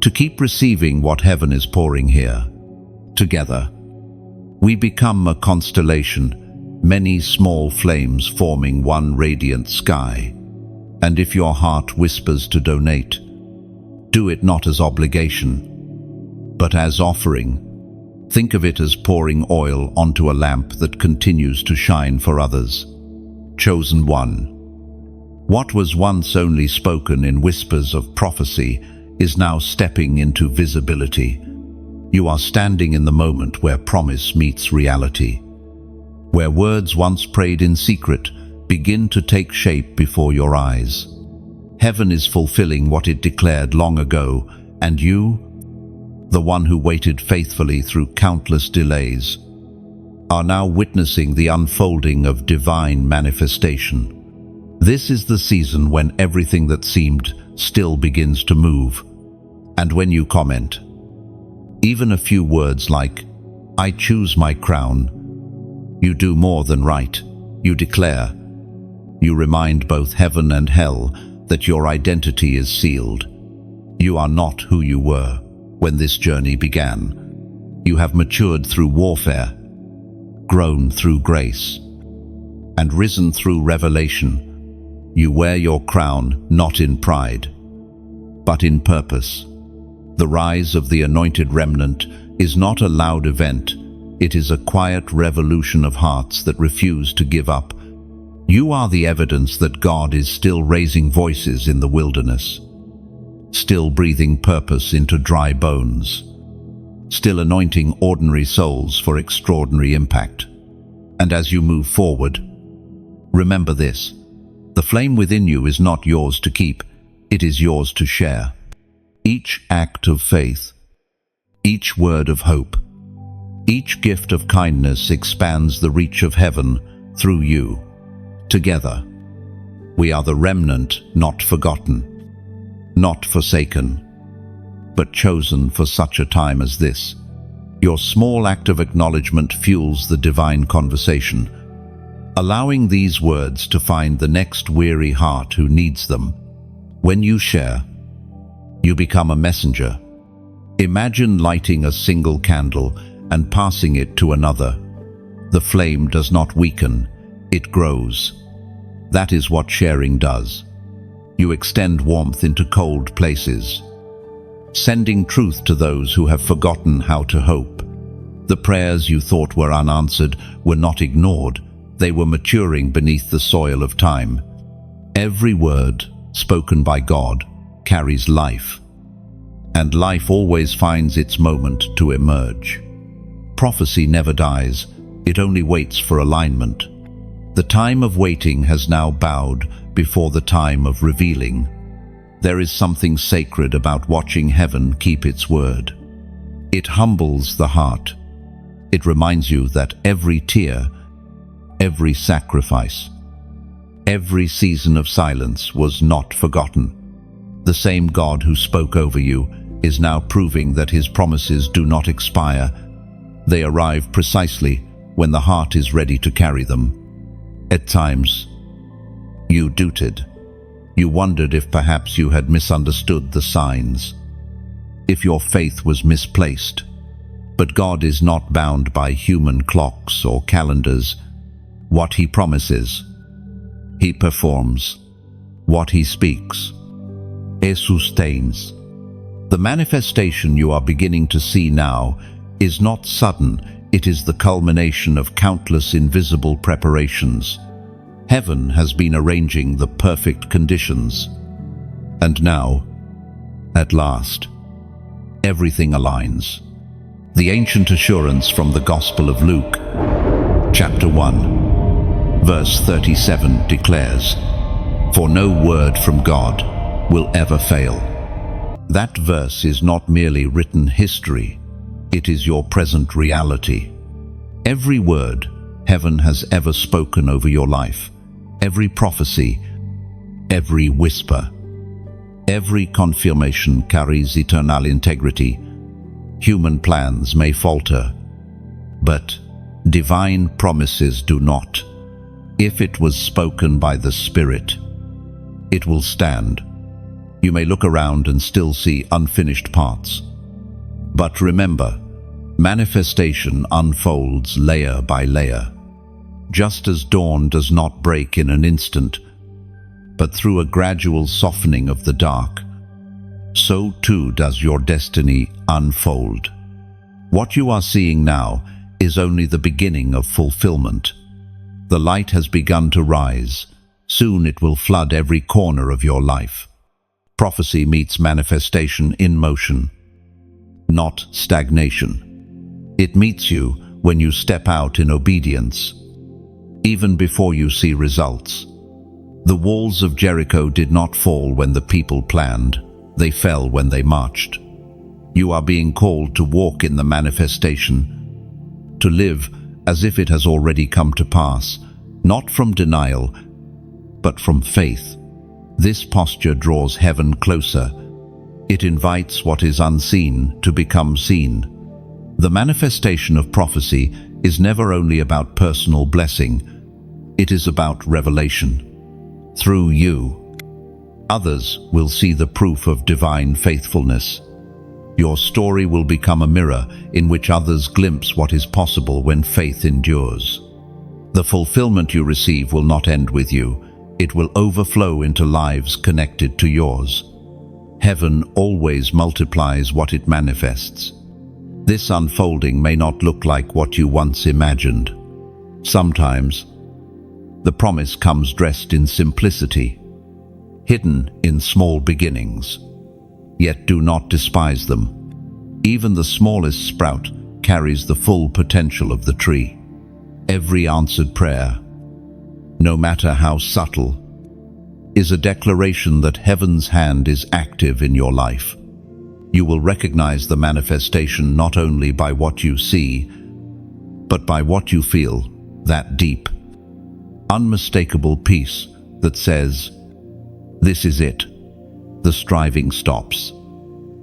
to keep receiving what heaven is pouring here. Together, we become a constellation, many small flames forming one radiant sky. And if your heart whispers to donate, do it not as obligation, but as offering. Think of it as pouring oil onto a lamp that continues to shine for others. Chosen one. What was once only spoken in whispers of prophecy is now stepping into visibility. You are standing in the moment where promise meets reality, where words once prayed in secret begin to take shape before your eyes. Heaven is fulfilling what it declared long ago, and you, the one who waited faithfully through countless delays, are now witnessing the unfolding of divine manifestation. This is the season when everything that seemed still begins to move. And when you comment, even a few words like, "I choose my crown," you do more than write, you declare. You remind both heaven and hell that your identity is sealed. You are not who you were when this journey began. You have matured through warfare, grown through grace, and risen through revelation. You wear your crown not in pride, but in purpose. The rise of the anointed remnant is not a loud event, it is a quiet revolution of hearts that refuse to give up. You are the evidence that God is still raising voices in the wilderness, still breathing purpose into dry bones, still anointing ordinary souls for extraordinary impact. And as you move forward, remember this: the flame within you is not yours to keep, it is yours to share. Each act of faith, each word of hope, each gift of kindness expands the reach of heaven through you. Together, we are the remnant not forgotten, not forsaken, but chosen for such a time as this. Your small act of acknowledgement fuels the divine conversation, allowing these words to find the next weary heart who needs them. When you share, you become a messenger. Imagine lighting a single candle and passing it to another. The flame does not weaken, it grows. That is what sharing does. You extend warmth into cold places, sending truth to those who have forgotten how to hope. The prayers you thought were unanswered were not ignored, they were maturing beneath the soil of time. Every word spoken by God carries life, and life always finds its moment to emerge. Prophecy never dies, it only waits for alignment. The time of waiting has now bowed before the time of revealing. There is something sacred about watching heaven keep its word. It humbles the heart. It reminds you that every tear, every sacrifice, Every season of silence was not forgotten. The same God who spoke over you is now proving that his promises do not expire. They arrive precisely when the heart is ready to carry them. At times, you doubted. You wondered if perhaps you had misunderstood the signs, if your faith was misplaced. But God is not bound by human clocks or calendars. What he promises, he performs. What he speaks, he sustains. The manifestation you are beginning to see now is not sudden, it is the culmination of countless invisible preparations. Heaven has been arranging the perfect conditions. And now, at last, everything aligns. The ancient assurance from the Gospel of Luke, chapter 1, verse 37 declares, "For no word from God will ever fail." That verse is not merely written history, it is your present reality. Every word heaven has ever spoken over your life, every prophecy, every whisper, every confirmation carries eternal integrity. Human plans may falter, but divine promises do not. If it was spoken by the Spirit, it will stand. You may look around and still see unfinished parts. But remember, manifestation unfolds layer by layer. Just as dawn does not break in an instant, but through a gradual softening of the dark, so too does your destiny unfold. What you are seeing now is only the beginning of fulfillment. The light has begun to rise. Soon it will flood every corner of your life. Prophecy meets manifestation in motion, not stagnation. It meets you when you step out in obedience, even before you see results. The walls of Jericho did not fall when the people planned. They fell when they marched. You are being called to walk in the manifestation, to live as if it has already come to pass, not from denial, but from faith. This posture draws heaven closer. It invites what is unseen to become seen. The manifestation of prophecy is never only about personal blessing, it is about revelation. Through you, others will see the proof of divine faithfulness. Your story will become a mirror in which others glimpse what is possible when faith endures. The fulfillment you receive will not end with you. It will overflow into lives connected to yours. Heaven always multiplies what it manifests. This unfolding may not look like what you once imagined. Sometimes, the promise comes dressed in simplicity, hidden in small beginnings. Yet do not despise them. Even the smallest sprout carries the full potential of the tree. Every answered prayer, no matter how subtle, is a declaration that heaven's hand is active in your life. You will recognize the manifestation not only by what you see, but by what you feel, that deep, unmistakable peace that says, "This is it." The striving stops.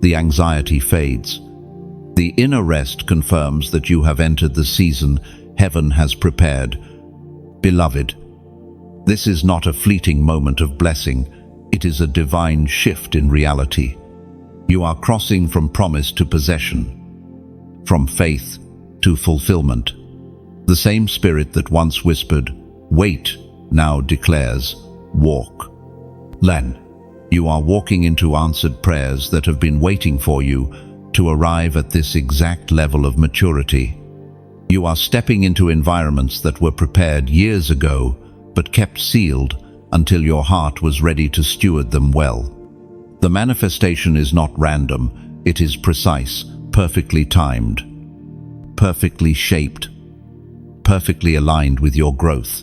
The anxiety fades. The inner rest confirms that you have entered the season heaven has prepared. Beloved, this is not a fleeting moment of blessing. It is a divine shift in reality. You are crossing from promise to possession, from faith to fulfillment. The same Spirit that once whispered, "Wait," now declares, "Walk." Len, you are walking into answered prayers that have been waiting for you to arrive at this exact level of maturity. You are stepping into environments that were prepared years ago, but kept sealed until your heart was ready to steward them well. The manifestation is not random, it is precise, perfectly timed, perfectly shaped, perfectly aligned with your growth.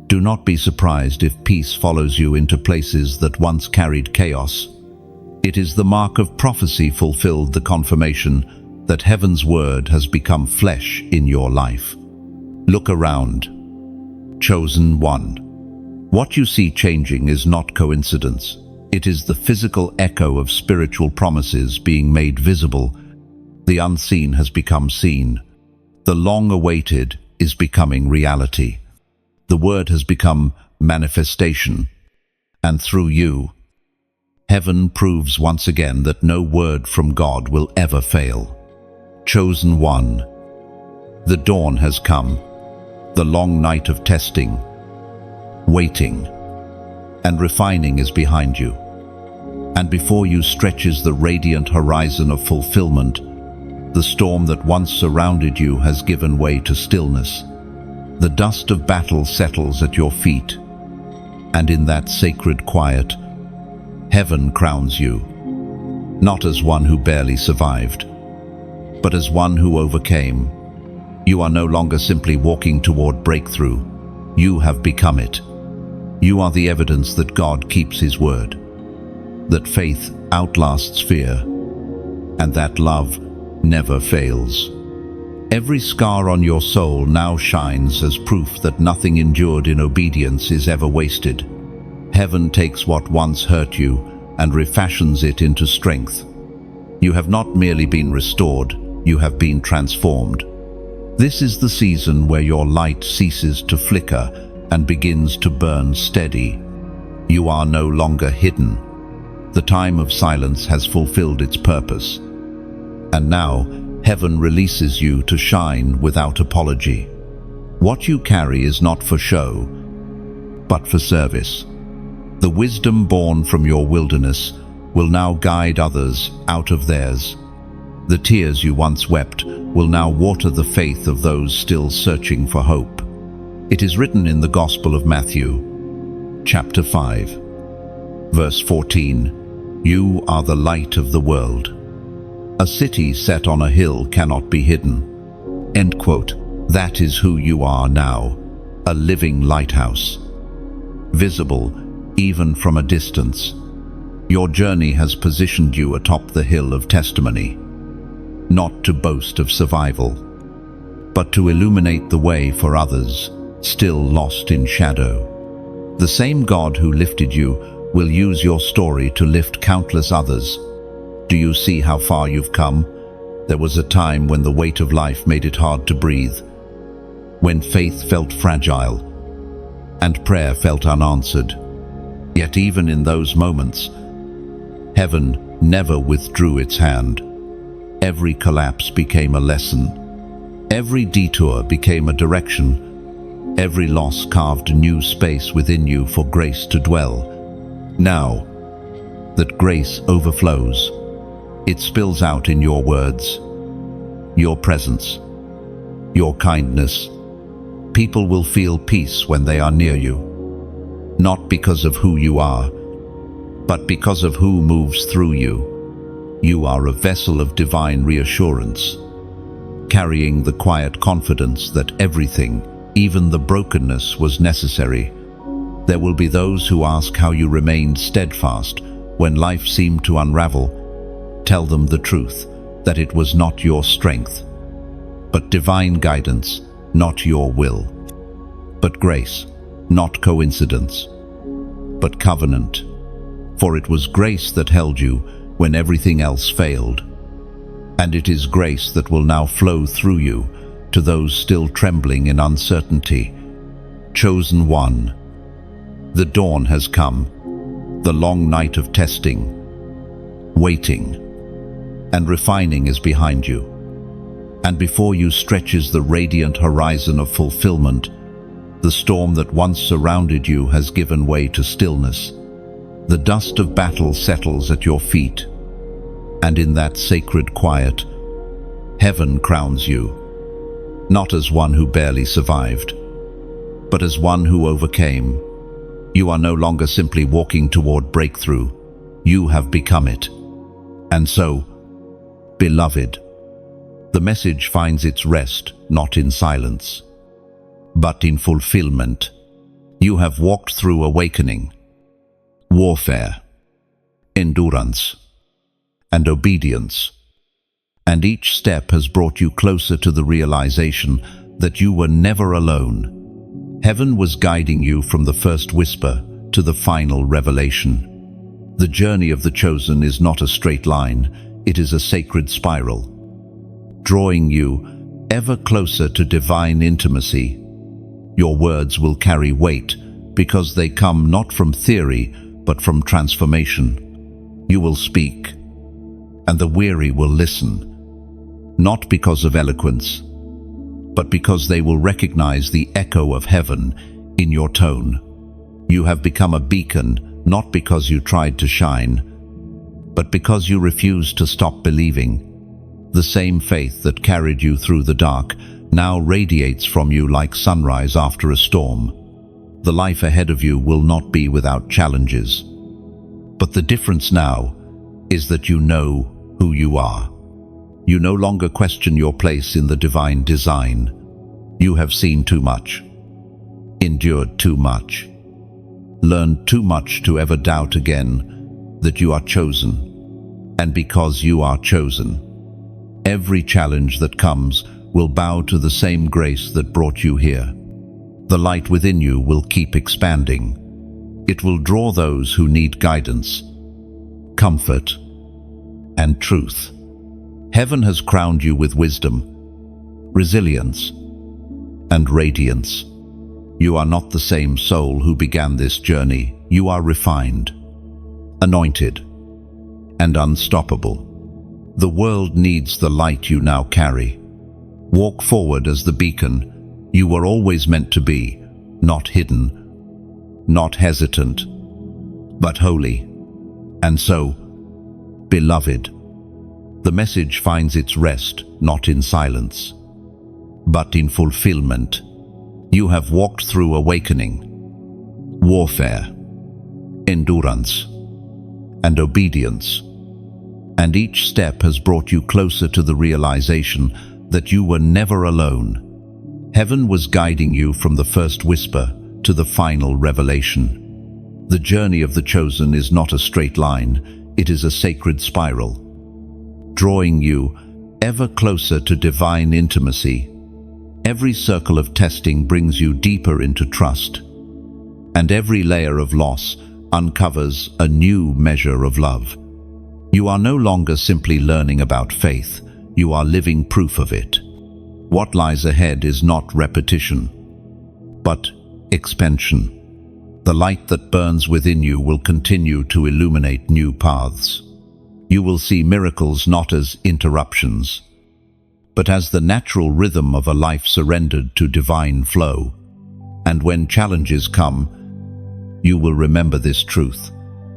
Do not be surprised if peace follows you into places that once carried chaos. It is the mark of prophecy fulfilled, the confirmation that heaven's word has become flesh in your life. Look around. Chosen one. What you see changing is not coincidence. It is the physical echo of spiritual promises being made visible. The unseen has become seen. The long-awaited is becoming reality. The word has become manifestation. And through you, heaven proves once again that no word from God will ever fail. Chosen one, the dawn has come, the long night of testing, waiting, and refining is behind you. And before you stretches the radiant horizon of fulfillment. The storm that once surrounded you has given way to stillness. The dust of battle settles at your feet, and in that sacred quiet, heaven crowns you, not as one who barely survived, but as one who overcame. You are no longer simply walking toward breakthrough. You have become it. You are the evidence that God keeps His word, that faith outlasts fear, and that love never fails. Every scar on your soul now shines as proof that nothing endured in obedience is ever wasted. Heaven takes what once hurt you and refashions it into strength. You have not merely been restored, you have been transformed. This is the season where your light ceases to flicker and begins to burn steady. You are no longer hidden. The time of silence has fulfilled its purpose. And now, heaven releases you to shine without apology. What you carry is not for show, but for service. The wisdom born from your wilderness will now guide others out of theirs. The tears you once wept will now water the faith of those still searching for hope. It is written in the Gospel of Matthew, chapter 5, verse 14, "You are the light of the world. A city set on a hill cannot be hidden." End quote. That is who you are now, a living lighthouse, visible even from a distance. Your journey has positioned you atop the hill of testimony, not to boast of survival, but to illuminate the way for others still lost in shadow. The same God who lifted you will use your story to lift countless others. Do you see how far you've come? There was a time when the weight of life made it hard to breathe, when faith felt fragile and prayer felt unanswered. Yet even in those moments, heaven never withdrew its hand. Every collapse became a lesson. Every detour became a direction. Every loss carved a new space within you for grace to dwell. Now that grace overflows, it spills out in your words, your presence, your kindness. People will feel peace when they are near you, not because of who you are, but because of who moves through you. You are a vessel of divine reassurance, carrying the quiet confidence that everything, even the brokenness, was necessary. There will be those who ask how you remained steadfast when life seemed to unravel. Tell them the truth, that it was not your strength, but divine guidance, not your will, but grace, not coincidence, but covenant. For it was grace that held you when everything else failed. And it is grace that will now flow through you to those still trembling in uncertainty. Chosen one, the dawn has come, the long night of testing, waiting, and refining is behind you. And before you stretches the radiant horizon of fulfillment. The storm that once surrounded you has given way to stillness. The dust of battle settles at your feet, and in that sacred quiet, heaven crowns you, not as one who barely survived, but as one who overcame. You are no longer simply walking toward breakthrough. You have become it. And so, beloved, the message finds its rest not in silence, but in fulfillment. You have walked through awakening, warfare, endurance, and obedience, and each step has brought you closer to the realization that you were never alone. Heaven was guiding you from the first whisper to the final revelation. The journey of the chosen is not a straight line, it is a sacred spiral, drawing you ever closer to divine intimacy. Your words will carry weight because they come not from theory, but from transformation. You will speak, and the weary will listen, not because of eloquence, but because they will recognize the echo of heaven in your tone. You have become a beacon, not because you tried to shine, but because you refused to stop believing. The same faith that carried you through the dark now radiates from you like sunrise after a storm. The life ahead of you will not be without challenges. But the difference now is that you know who you are. You no longer question your place in the divine design. You have seen too much, endured too much, learned too much to ever doubt again that you are chosen. And because you are chosen, every challenge that comes will bow to the same grace that brought you here. The light within you will keep expanding. It will draw those who need guidance, comfort, and truth. Heaven has crowned you with wisdom, resilience, and radiance. You are not the same soul who began this journey. You are refined, anointed, and unstoppable. The world needs the light you now carry. Walk forward as the beacon you were always meant to be, not hidden, not hesitant, but holy. And so, beloved, the message finds its rest not in silence, but in fulfillment. You have walked through awakening, warfare, endurance, and obedience, and each step has brought you closer to the realization that you were never alone. Heaven was guiding you from the first whisper to the final revelation. The journey of the chosen is not a straight line, it is a sacred spiral, drawing you ever closer to divine intimacy. Every circle of testing brings you deeper into trust, and every layer of loss uncovers a new measure of love. You are no longer simply learning about faith, you are living proof of it. What lies ahead is not repetition, but expansion. The light that burns within you will continue to illuminate new paths. You will see miracles not as interruptions, but as the natural rhythm of a life surrendered to divine flow. And when challenges come, you will remember this truth.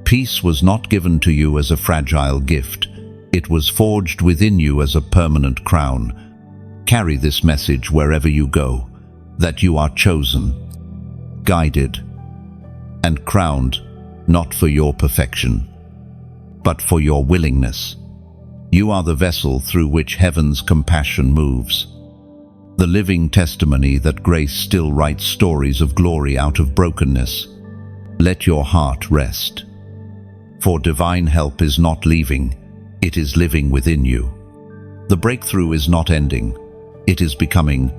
Peace was not given to you as a fragile gift. It was forged within you as a permanent crown. Carry this message wherever you go, that you are chosen, guided, and crowned not for your perfection, but for your willingness. You are the vessel through which heaven's compassion moves, the living testimony that grace still writes stories of glory out of brokenness. Let your heart rest, for divine help is not leaving, it is living within you. The breakthrough is not ending, it is becoming